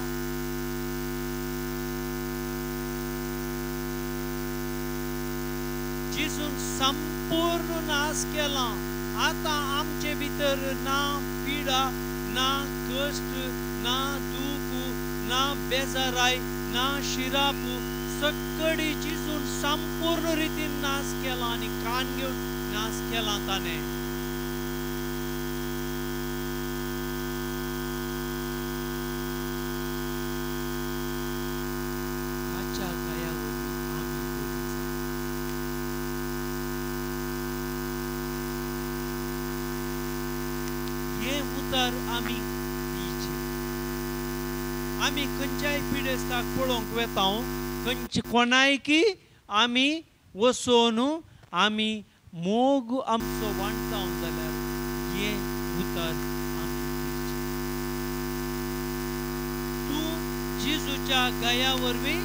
जेजून संपूर्ण नाश केला. आतां आमचे भितर ना पिडा, ना कश्ट, ना दूख, ना बेजाराय, ना शिराप सगळी जेजून संपूर्ण रितीन नाश केला आनी कान घेवन नाश केला ताणें. आमी खंयच्याय पिडेस्ताक पळोवंक वेता खंयचे कोणायकी आमी वचोन आमी मोग आमचो वांटता जाल्यार हे उतर आमी दिवचें. तूं जेजूच्या गाया वरवीं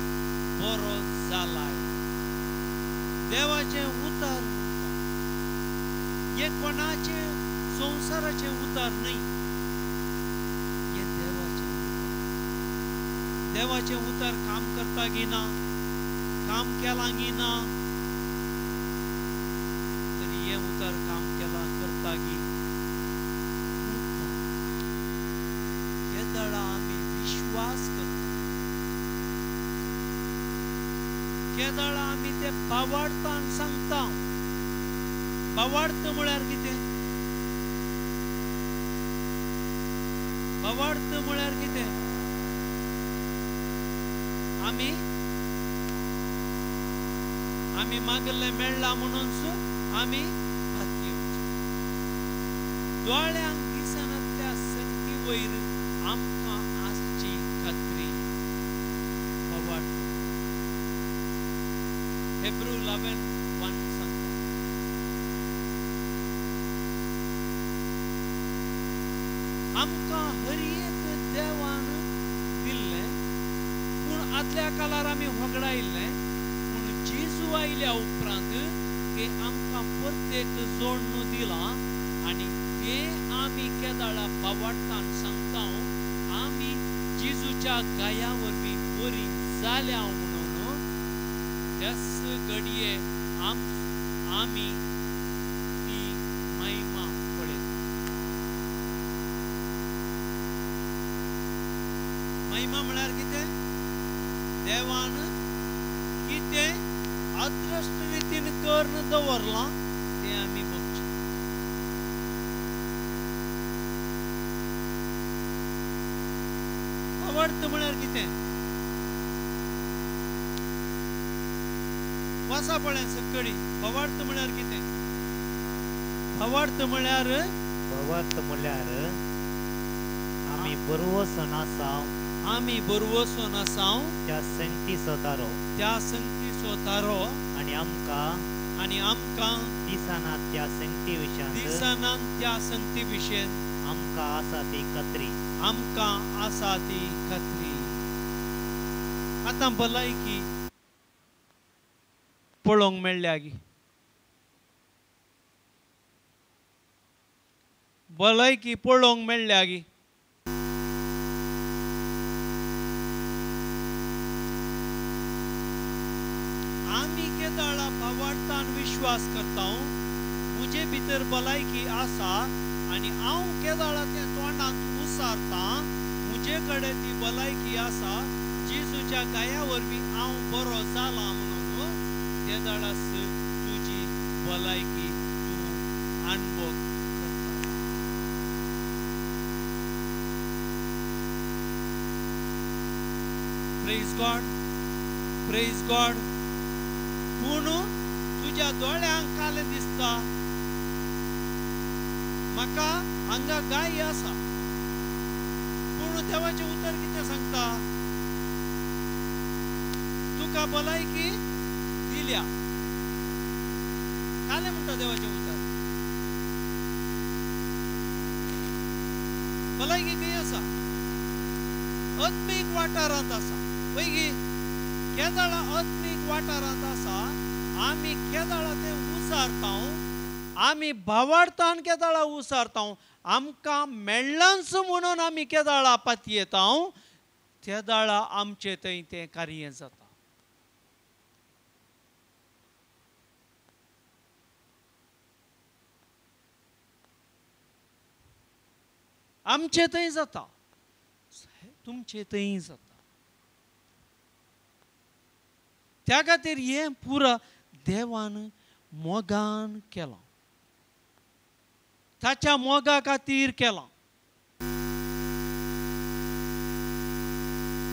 बरो जालाय. देवाचें उतर हे कोणाचें संवसाराचें उतर न्हय. देवाचें उतर काम करता गिना, काम केला गिना, जागी केदळा आम्ही विश्वास करतो, केदळा आम्ही ते बावाडता आणि सांगता. बावाडत म्हळ्यार कितें? बावाडत म्हळ्यार कितें? आम्ही आम्ही मागले मेळ्ळा म्हणून आम्ही भाकी दोळ्यांक दिसना त्या संगती वयर आमकां आसची खात्री बावाडत. हेब्रू 11:1 सांगता, आमकां हर एक देवान दिल्लें, पूण आदल्या काळार आमी होगडायिल्लें. पूण जेजू आयल्या उपरांत ते आमकां प्रत्येक जोडणो दिला आनी ते आमी केदाळा बावाडटान सांगता आमी जेजूच्या गाया वरवीं बरी जाल्या म्हणून. त्याच घडये आमी ती महिमा पळयता. महिमा म्हळ्यार कितें? देवान कितें अदृश्ट रितीन करून दवरलां तें आमी बघचें. बावाडत म्हळ्यार कितें? वाचा पळय सकळी. बावाडत म्हळ्यार कितें? बावाडत म्हळ्यार आमी बरोवसन आसाव, आमी बरोवसून आसाव त्या संगती सोतारो, त्या संगती सोतारो आनी आमकां दिसना त्या संगती विशयांत त्या संगती विशयी आमकां आसा ती खात्री. आमकां आसा ती खात्री. आतां भलायकी पळोवंक मेळ्ळ्या गी. भलायकी पळोवंक मेळ्ळ्या गी. आमी केदाळा बावाडटान विश्वास करता म्हजे भितर भलायकी आसा आनी हांव केदाळा ते तोंडांत उसारता. म्हजे कडेन ती भलायकी आसा. जेजूच्या गाया वरवीं हांव बरो जाला म्हणून केदाळास तुजी भलायकी तूं अणभव करता. Praise God, praise God. पूण तुज्या दोळ्यांक काले दिसता म्हाका हांगा गाय आसा, पूण देवाचें उतर कितें सांगता? तुका भलायकी दिल्या. काले म्हणटा देवाचें उतर. भलायकी खंय आसा? आत्मीक वाठारांत आसा. पैगी केदाळा आत्मीक वाठारांत आसा. आमी केदाळा ते उसारता, आमी बावाडतान केदाळा उसारता. आमकां मेळ्ळांच म्हणून आमी केदाळा पातयेता. केदाळा आमचे थंय तें कार्य जाता. आमचे थंय जाता, तुमचे थंय जाता. त्या खातीर हें पुरा देवान मोगान केलां, ताच्या मोगा खातीर केलां.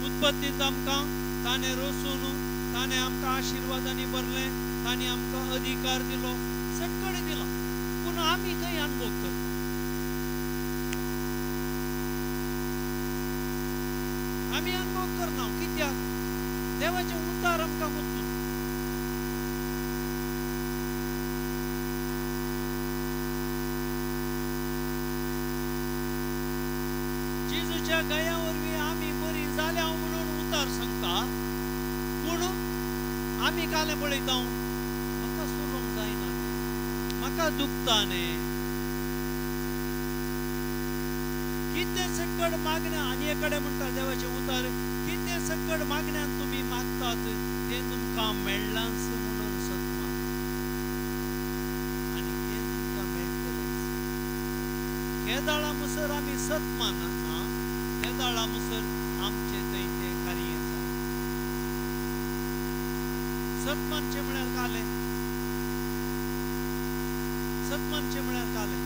उत्पत्तींत आमकां ताणें रचून ताणें आमकां आशिर्वादांनी भरलें, ताणें आमकां अधिकार दिलो, सगळें दिलां. पूण आमी खंय अनुभव करता? आमी अनुभव करना. कित्याक? देवाचें उतार आमकां वचून जेजूच्या गाया वरवीं आमी बरी जाल्या म्हणून उतार सांगता. पूण आमी काले पळयता म्हाका सोलोवंक जायना, म्हाका दुखता न्ही. कितें सकट मागण्या आनी एकडे म्हणटा देवाचें उतार, कितें सकट मागण्यान तुमी मागतात तें तुमकां मेळ्ळांच म्हणून सत माग आनी तें तुमकां मेळटलें. केदाळा मुसर आम्ही सत मानना केदाळा मुसर आमचे दैते कार्य सत मानचे म्हळ्यार काले सत मानचे म्हळ्यार काले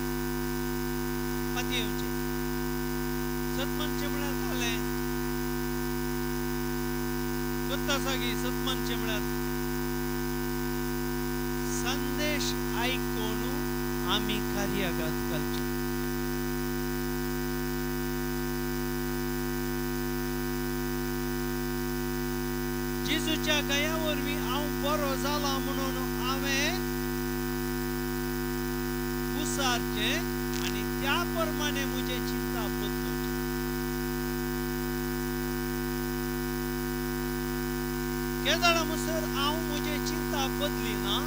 पातयेवचे सत मानचे म्हळ्यार काले ಗೊತ್ತಾಸಾಗಿ सत मानचे म्हळ्यार संदेश ऐकून आम्ही कार्यागात घालचे जेजूच्या गयावरवी हांव बरो जाला म्हणून हांवें उसारचे आनी त्या प्रमाणे म्हजे चिंता बदलूचे केदाळा मुसर हांव म्हजे चिंता बदली ना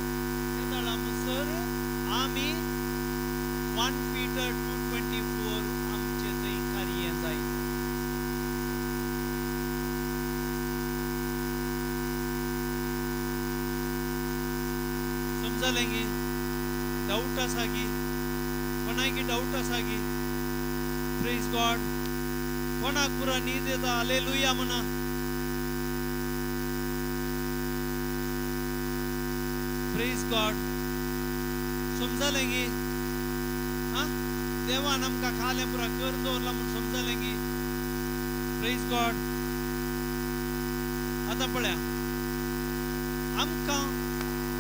केदाळा मुसर आमी 1 Peter 2:24 आमचे थंय कार्य जाय समजलें गी डाऊट आसा गी कोणाक डाऊट आसा गी प्रेज गॉड कोणाक पुरा न्हीद येता हालेलुया म्हणा प्रेज गॉड समजलें गी हाँ देवान आमकां खालें पुरा कर दवरला म्हूण समजलें गी प्रेज गॉड आतां पळया आमकां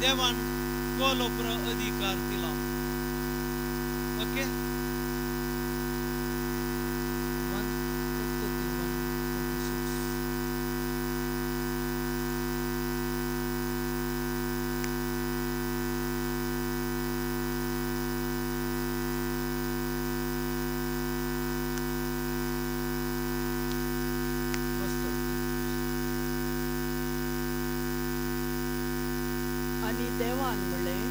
देवान कोलो पुरा अधिकार दिला ओके आणि देवान म्हणलें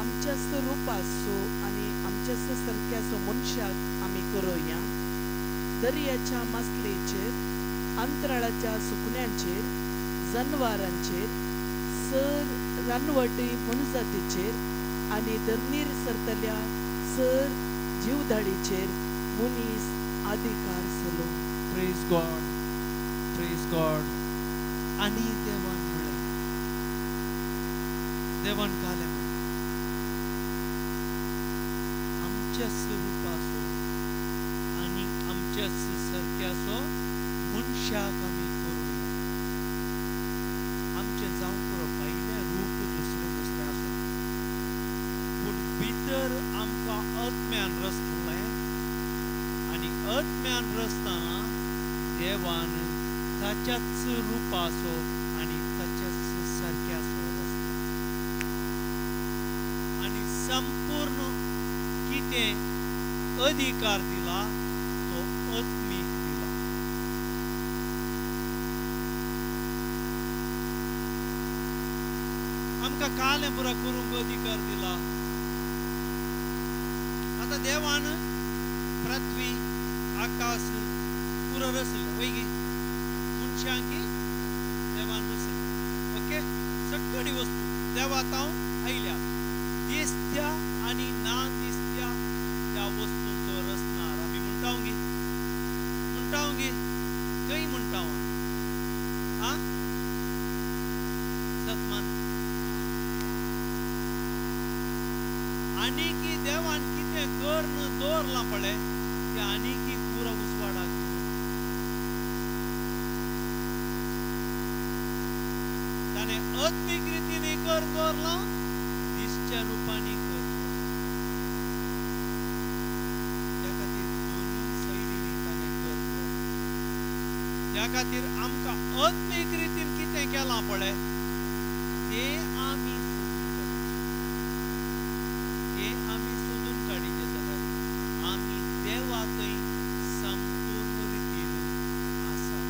आमच्याच रुपाचो आनी आमच्याच सारक्याचो मनशाक आमी करुया दर्याच्या मासलेचेर अंतराळाच्या सुकण्यांचेर जनावरांचेर सर रानवटी मनजातीचेर आनी धरणीर सरतल्या सर जीवधाडीचेर मनीस अधिकार सलो प्रेज गॉड आनी देवान म्हणलें देवान कालें आमच्याच रुपाचो आनी आमच्याच सारक्याचो मनशाक आमी करुया आमचें जावं पुरो भायलें रूप दुसरें कसलें आसा पूण भितर आमकां आत्म्यान रचलें आनी आत्म्यान रचतना देवान ताच्याच रुपाचो आनी ताच्याच सारक्याचो रचला आनी संपूर्ण कितें अधिकार दिला तो आत्मीक दिला आमकां कालें पुरा करूंक अधिकार दिला आतां देवान पृथ्वी आकाश पुरो रचलें वैगी मनशांकी देवान रचलें ओके सगळी वस्तू देवा तावन आयल्या दिसत्या आनी ना दिसत्या त्या वस्तूंचो रचणार आमी म्हणटा गी खंय म्हणटा आ सतमान आनी की देवान कितें करून दवरलां पळय तें आनी की पुरो उसवाडाक ताणें आत्मीक रितीन करून दवरलां दिसच्या रुपांनी त्या खातीर आमकां आत्मीक रितीन कितें केलां पळय तें आमी सोदून काडीचे जाल्यार आमी देवा थंय संपूर्ण रितीन आसा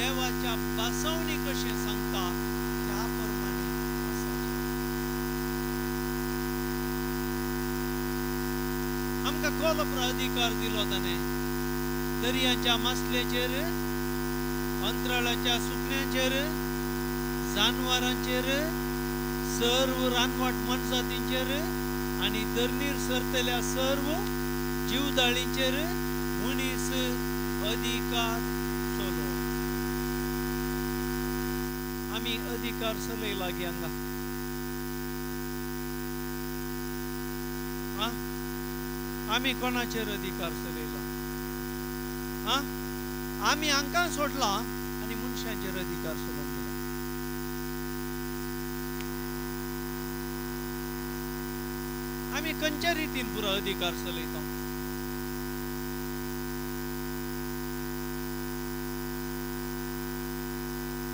देवाच्या बसवणी कशें सांगता त्या प्रमाणे आसा आमकां कोलो अधिकार दिलो ताणें दर्याच्या मासलेचेर अंतराळाच्या सुकण्यांचेर जनावरांचेर सर्व रानवट मनजातींचेर आणि धरणीर सरतल्या सर्व जीवदाळींचेर मनीस अधिकार चलो. आम्ही अधिकार चलय लागी हांगा आम्ही कोणाचेर अधिकार चलयला? आम्ही हांकां सोडला आणि मनशांचेर अधिकार चलोवंक दिला. आम्ही खंयच्या रितीन पुरो अधिकार चलयता?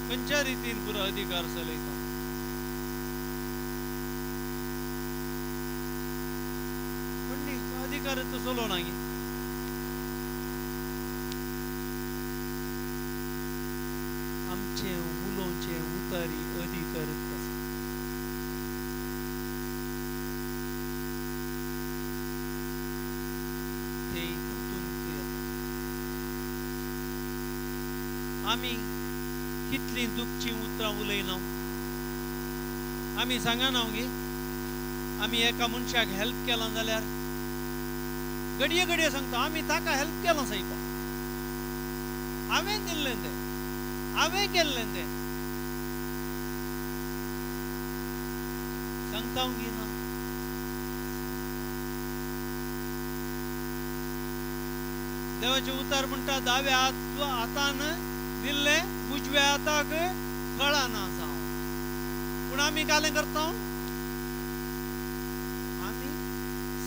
खंयच्या रितीन पुरो अधिकार चलयता? अधिकार तो चलो ना आमचे उलोवचे उतारी अधिकार आम्ही कितली दुखची उतरां उलयना. आम्ही सांगना गे आम्ही एका मनशाक हेल्प केला जाल्यार घडये घडये सांगता आम्ही ताका हेल्प केला साहेब, हांवें दिल्लें तें, हांवें केल्लें तें सांगता गे ना. देवाचे उतार म्हणटा दाव्या हातान दिल्ले उजव्या हाताक कळना जावं. पूण आमी कालें करता आमी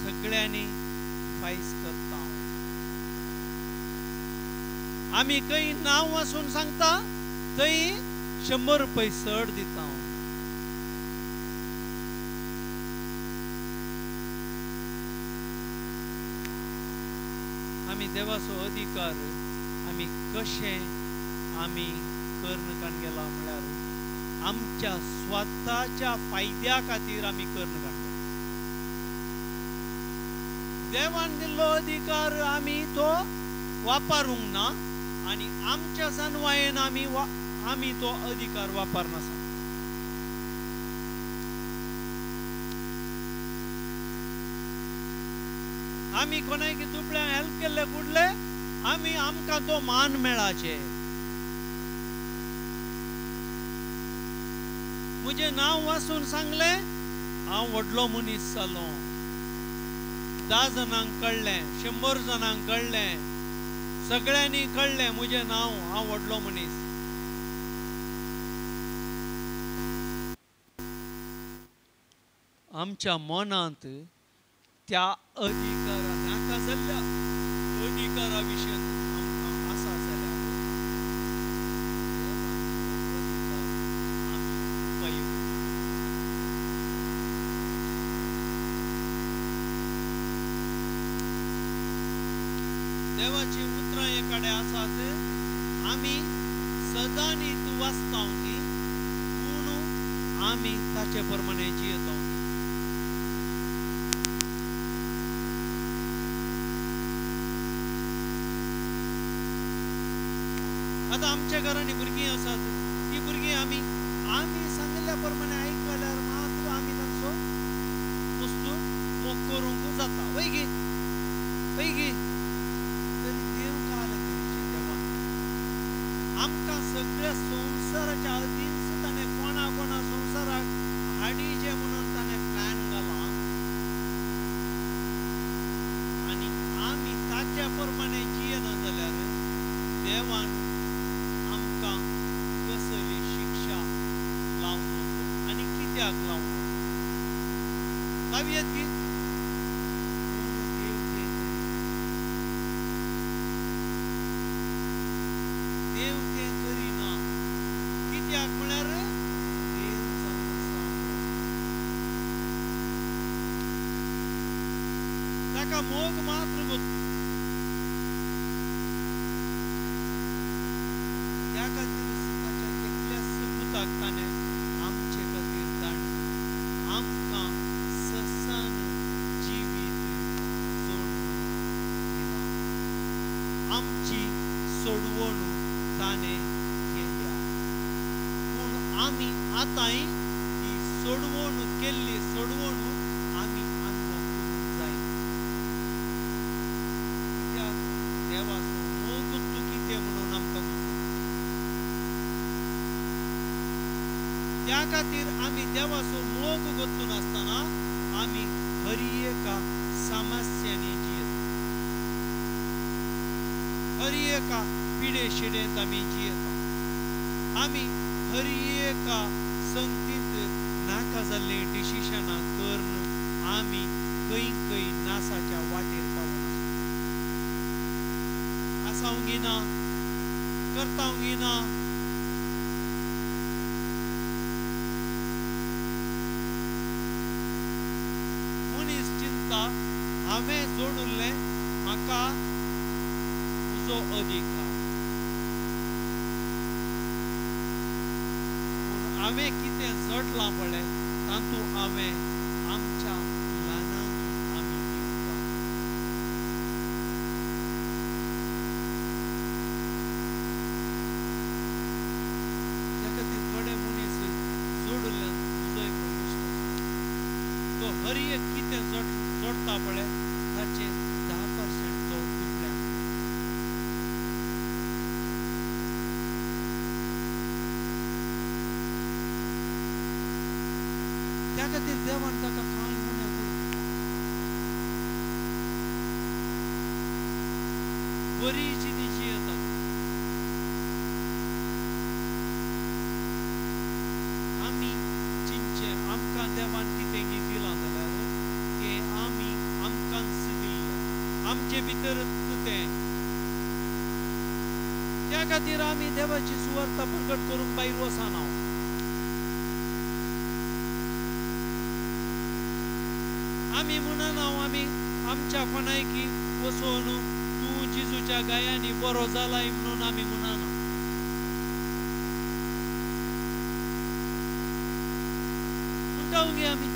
सगळ्यांनी फायस करता. आमी खंय नांव वाचून सांगता थंय 100 रुपये चड दिता. आमी देवाचो अधिकार आमी कशें आमी कर्ण काण गेला म्हळ्यार आमच्या स्वताच्या फायद्या खातीर आमी कर्ण काण गेला. देवान दिल्लो अधिकार आमी तो वापरूंक ना आनी आमच्या जानवायेन आमी तो अधिकार वापरनासा. आमी कोणाक दुबळ्यांक हेल्प केल्ले फुडले आमी आमकां तो मान मेळाचे. म्हजें नांव वाचून सांगले हांव व्हडलो मनीस जालो. 10 जाणांक कळ्ळें, 100 जाणांक कळ्ळें, सगळ्यांनी कळ्ळें म्हजें नांव, हांव व्हडलो मनीस. आमच्या मनांत त्या अधिकारा नाका जाल्ल्या अधिकारा विशीं आमकां आसा जाल्यार देवाची उतरां एकाडे आसात. आमी सदां नीत वाचता पूण आमी ताचे प्रमाणे जियेता. आता आमच्या घरांनी भुरगीं आसात, ती भुरगीं आमी सांगिल्ल्या प्रमाणे आयकल्यार मात्र आमी तांचो वस्तू मोग करूंक जाता. वय गे तरी देव काल करचे देवान आमकां सगळ्या संवसाराच्या अधीन ताणें कोणा संवसाराक हाडीचे म्हणून ताणें प्लॅन घाला आनी आमी ताच्या प्रमाणे जियेना जाल्यार देवान आमकां कसली शिक्षा लावन आनी कित्याक लावन तावियत की देव तें करिना. कित्याक म्हळ्यार देव ताका मोग मात्र गोत. त्या खातीर ताच्या एकल्याच पुताक ताणें आमचे खातीर धाडलें. आमकां ससान जिवीत सोडून दिला. आमची सोडवणूक ताणें केल्या. पूण आमी आतांय ही सोडवणूक केल्ली सोडवणूक आमी त्या खातीर आमी देवाचो मोग गोतून आसतना आमी हर एका समस्यांनी जियेता, हर एका पिडे शिडेंत आमी जियेता, आमी हर एका संगतींत नाका जाल्ली डिसिशनां करून आमी खंय खंय नासाच्या वाटेर पावून आसावंक येना, करतावंक येना. मनीस चिंता हांवें जोडुल्लें म्हाका म्हजो अधिकार, हांवें कितें जडलां पळय तातूंत हांवें आमच्या ल्हानांक आमी दिवपाक. त्या खातीर थोडे मनीस जोडुल्ल्यान म्हजोय विश्वास तो हर एक कितें जोडटा पळय ताचे 10% तो दुसऱ्याक. त्या खातीर देवान ताका कांय उणें करूंक बरी जिणी जियेतात. आमी चिंतचे आमकां देवान कितें दिलां जाल्यार तें आमी आमकांच दिल्लें, आमचे भितरच तें. त्या खातीर आमी देवाची सुवार्ता प्रकट करूंक भायर वचना. आमी म्हणना आमी आमच्या कोणायकी वचून तूं जेजूच्या गायांनी बरो जालाय म्हणून आमी म्हणना. म्हणटावंक आमी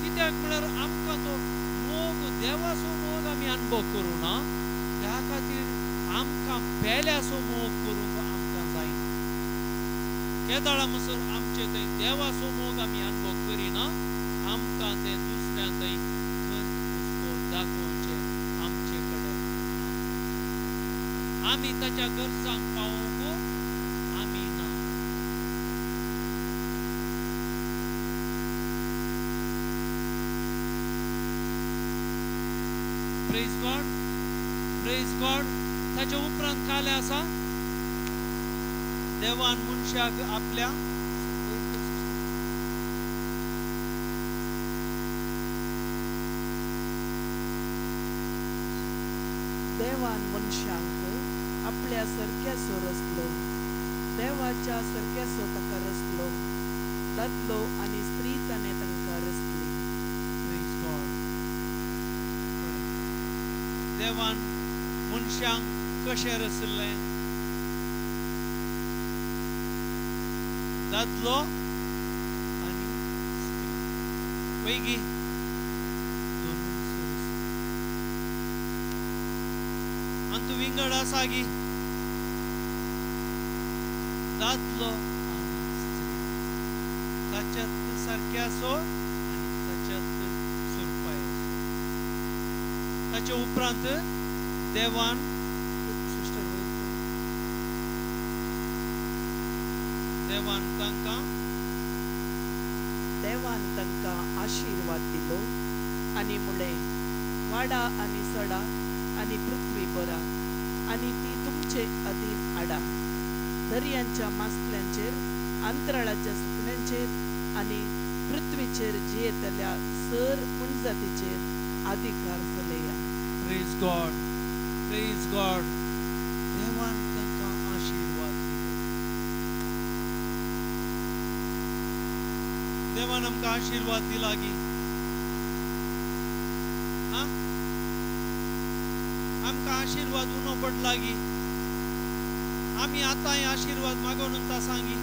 कित्याक म्हळ्यार आमकां तो मोग देवाचो मोग आमी अनुभव करूं ना. त्या खातीर आमकां पेल्याचो मोग करूंक आमकां जायना. केदाळा म्हणसर आमचे थंय देवाचो मोग आमी अनुभव करिना, आमकां तें दुसऱ्यां थंय खंत हुस्को दाखोवचें आमचे कडेन ना. आमी ताच्या गरजांक पावोवंक आमी ना. Praise God, praise God. ताच्या उपरांत कालें आसा देवान मनशाक आपल्या देवान मनशांक आपल्या सारक्याचो रचलो, देवाच्या सारक्याचो ताका रचलो, दादलो आनी स्त्री ताणें तांकां रचली. Praise God. देवान मनशांक कशें रचलें? दादलो आनी स्त्री पैगी दोनूच रचले. आनी तूं विंगड आसा गी दादलो आनी स्त्री ताच्यात सारक्याचो आनी ताच्यात सुरपायेचो. ताचे उपरांत देवान देवान तांकां आशिर्वाद दिलो आनी म्हळें वाडा आनी सडा आनी पृथ्वी भरा आनी ती तुमचे अधीन हाडा. दर्यांच्या मासल्यांचेर, अंतराळाच्या सुकण्यांचेर आनी पृथ्वीचेर जियेतल्या सर मनजातीचेर अधिकार चलया. Praise God, praise God. देवान तांकां आशिर्वाद दिलो. देवान आमकां आशिर्वाद दिला गी. आमकां आशिर्वाद उणो पडला गी. आमी आतांय आशिर्वाद मागून ता सांगी.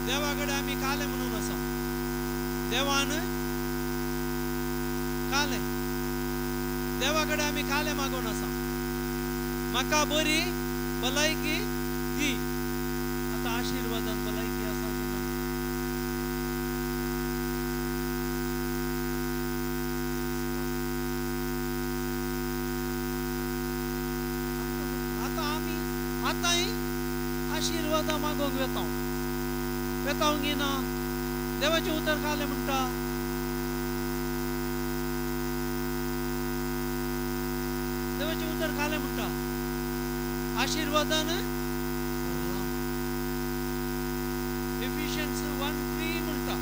देवा कडेन आमी काले म्हणून आसा. देवान काले, देवा कडेन आमी काले मागून आसा. म्हाका बरी भलायकी दी. आतां आशिर्वादान भलायकी आसा की ना? आतांय आशीर्वादा मागोंक वेतावंक येना देवाचे उतर काले म्हणटा देवाचे उतर काले म्हणटा आशीर्वादान एफिशियन्स 1:3 म्हणटा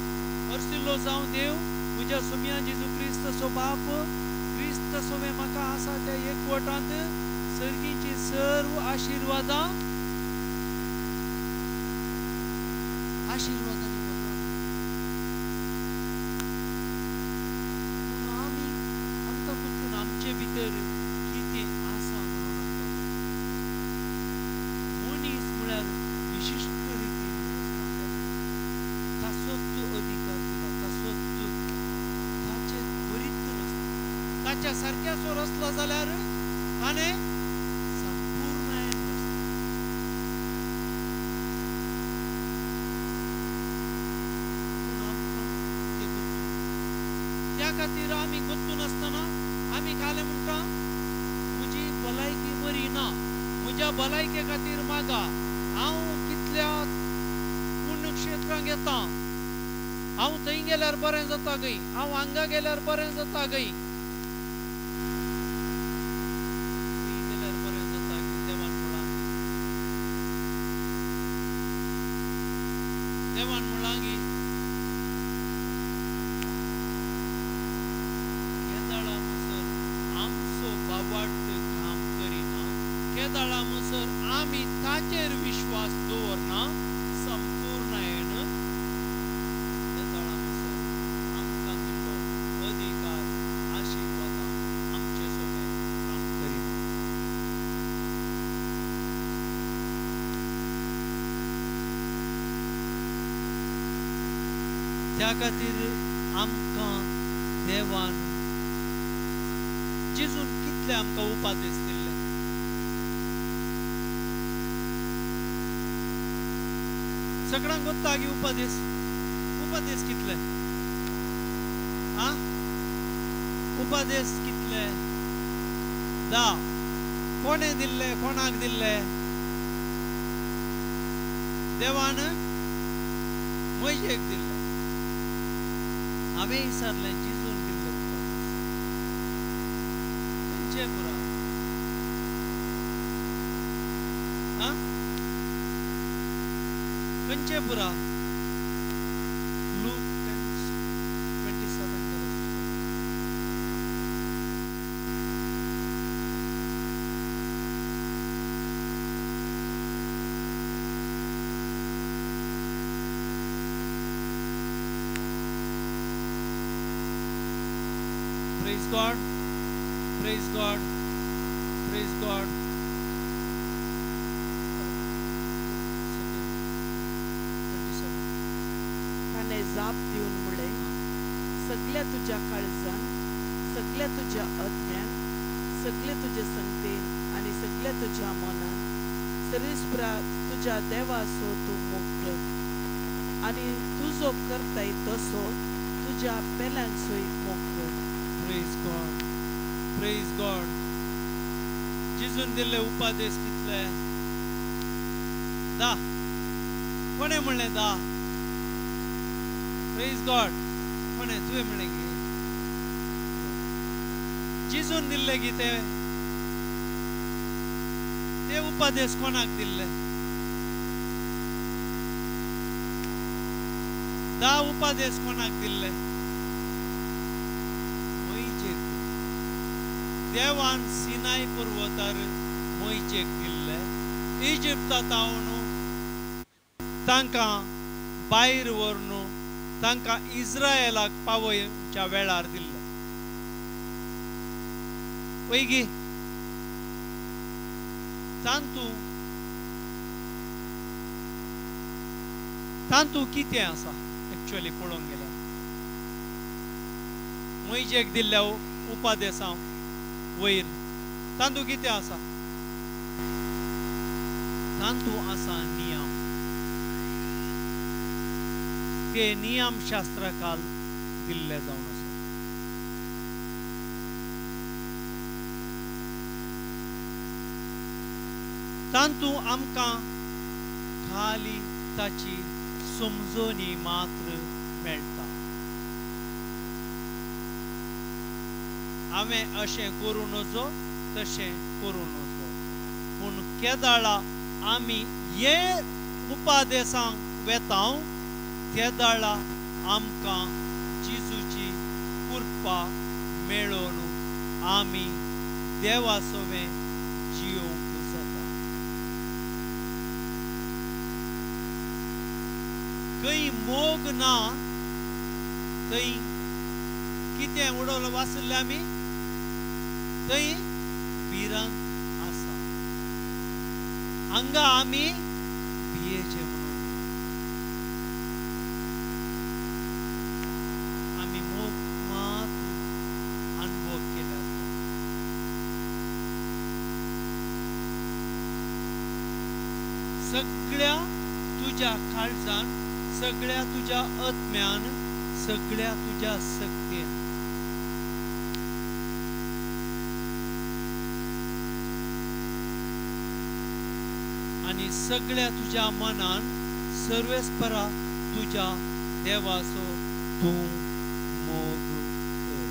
अर्सिल्लो जावं देव म्हज्या सुमया जेजू क्रिस्त सो बाप क्रिस्त सोवे म्हाका आसा त्या एकवटांत सर्गीची सर्व आशीर्वादां आशीर्वादांनी म्हणून आमी आमकां मुतून आमचे भितर कितें आसा म्हणून मनीस म्हळ्यार विशिश्ट रितीन ताचोच अधिकार दिला ताचोच ताचे त्वरीत नासता ताच्या सारक्या सोर आसला जाल्यार ताणें संपूर्णायेन त्या खातीर आमी गोत्तून आसतना आमी काले म्हणटा म्हजी भलायकी बरी ना म्हज्या भलायके खातीर मागा हांव कितल्या पुण्यक्षेत्रांक येता हांव थंय गेल्यार बरें जाता गई हांव हांगा गेल्यार बरें जाता गई देवान म्हळांगी केदाळा म्हणसर आमचो बावाट काम करिना केदाळा म्हणसर आमी ताचेर विश्वास दवरना संपूर्णायेन केदाळा म्हणसर आमकां दिल्लो अधिकार आशीर्वादां आमचे सोबे काम करिना त्या खातीर आमकां देवान जेजून कितले आमकां उपादेश दिल्ले सगळ्यांक गोत्ता की उपादेश कितले उपादेश कितले 10 कोणे दिल्ले कोणाक दिल्ले देवान मोशेक दिल्ले हांवें विचारलें जेजून दिल्ले खंयचे पुरा खंयचे पुरा look 10:27 Praise God, praise God, praise God. ताणें जाप दिवन म्हळें सगळ्या तुज्या काळजान सगळ्या तुज्या अज्ञान सगळे तुजे संगतेन आनी सगळ्या तुज्या मनान सरीसपरा तुज्या देवाचो तूं मोग कर आनी तूं जो करताय तसो तुज्या पेल्यांचोय मोग कर. Praise God, praise God. जेजून दिल्ले उपादेश कितले 10 कोणे म्हणलें 10 Praise God. कोणे तुवें म्हणलें की जेजून दिल्ले की ते उपादेश कोणाक दिल्ले 10 उपादेश कोणाक दिल्ले देवान सिनाय पर्वतार मोइचेक दिल्ले इजिप्तांतावन तांकां भायर व्हरून तांकां इस्रायेलाक पावयच्या वेळार दिल्ले पैगी तांतू कितें आसा एक्चुअली पळोवंक गेल्यार मोइचेक दिल्ल्या उपादेशां वयर तांतू कितें आसा तांतू आसा नियम ते नियम शास्त्रकाल दिल्ले जावन आसा तांतू आमकां खाली ताची समजोनी मात्र मेळटा. हांवें अशें करूं नजो तशें करूं नजो, पूण केदाळा आमी हे उपादेसांक वेताव केदाळा आमकां जेजूची कृपा मेळोवन आमी देवासोवें जियोंक जाता. खंय मोग ना थंय कितें उडोवलं वाचलें आमी, थंय भिरांत आसा. हांगा आमी भियेचे म्हणून आमी मोग मात्र अनुभव केला. सगळ्या तुझ्या काळजान, सगळ्या तुझ्या आत्म्यान, सगळ्या तुझ्या शक्तीन आणि सगळ्या तुझ्या मनान सर्वेस्परा तुझ्या देवाचो तूं मोग कर.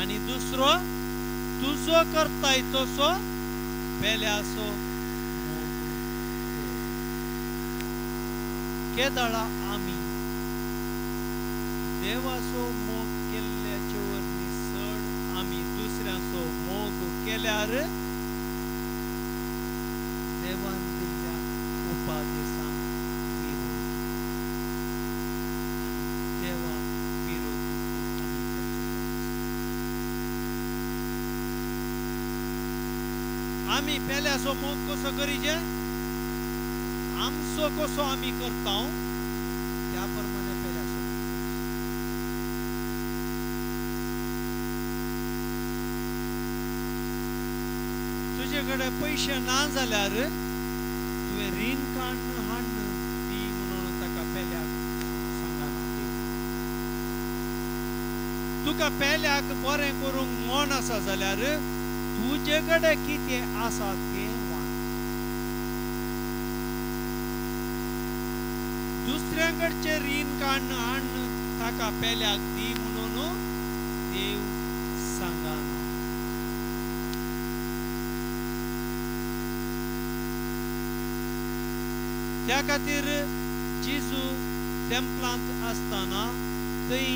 आणि दुसरो तुजो करताय तसो पेल्याचो मोग कर. केदाळा आमी देवाचो मोग केल्ल्याचे वरवीं चड आमी दुसऱ्याचो मोग केल्यार देवान दिल्ल्या उपादेसांक विरोध आनी देवा विरोध आमी करचो. आमी पेल्याचो मोग कसो करीचे, आमचो कसो आमी करता त्या प्रमाणे पेल्याचो. तुजे कडेन पयशे ना जाल्यार तुवें रीण काडून हाडून दी म्हणून ताका पेल्याक सांगना देव. तुका पेल्याक बरें करूंक मन आसा जाल्यार तुजे कडेन कितें आसा तें वाट. दुसऱ्या कडचे रीण काडून हाडून ताका पेल्याक दी म्हणून देव सांगना. त्या खातीर जेजू टेंपलांत आसतना थंय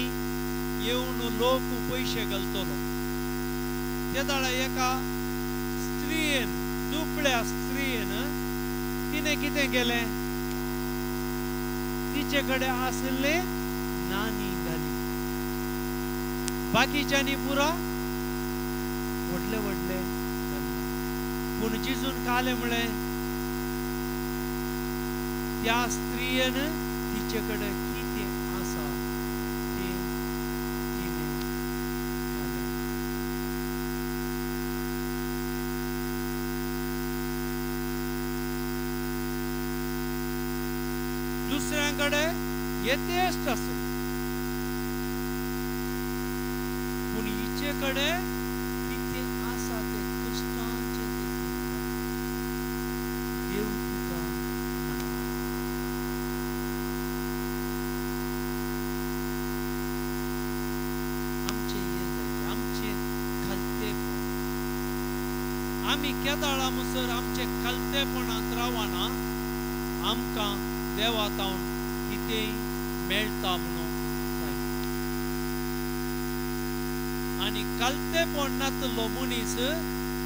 येवन लोक पयशे घालतलो. त्या दाळा एका स्त्रीयेन, दुबळ्या स्त्रीयेन तिणें कितें केलें, तिचे कडेन आसले नाणी घाली. बाकीच्यांनी पुरा व्हडले व्हडले घाल्ले. पूण जेजून काले म्हळें त्या स्त्रीयेन तिचे कडेन कितें आसा तें तिणें घालें. दुसऱ्यां कडेन येतेश्ट आसलें, पूण हिचे कडेन कितें आसा तें कश्टांचें देव तुका म्हणटा. आमी केदाळा मुसर आमचे खालतेपणांत रावना आमकां देवातावन कितेंय मेळटा म्हणून जाय. आनी खालतेपण नातलो मनीस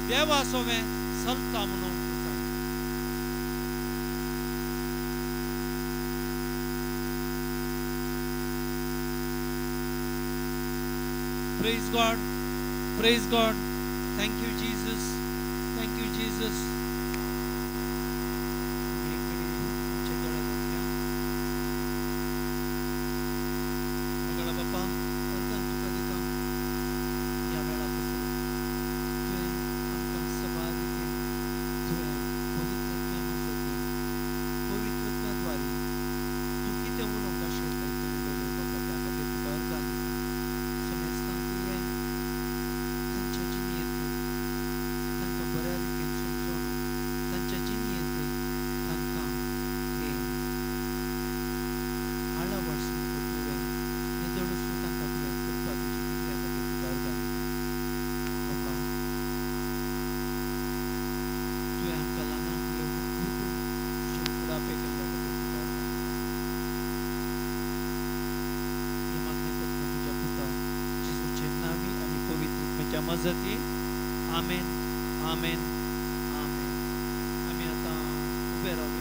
देवासोवें चलता म्हणून जाय. Praise God, praise God. Thank you, Jesus. Thank you, Jesus. मगळा बाप्पा अर्धान तुका दिता ह्या वेळा पासून तुवें आमकां सभा दिली. तुवें पवित्रत्वाद्वारे तूं कितें उलोवंक आशिल्लें तें उलयलें बाप्पा. त्या खातीर तुका अर्धान समेस्तांक ये तांच्या जिणेंत तांकां बऱ्या रितीन समजोवन मजती आमेन आमेन आमेन. आम्ही आता उभे राहू.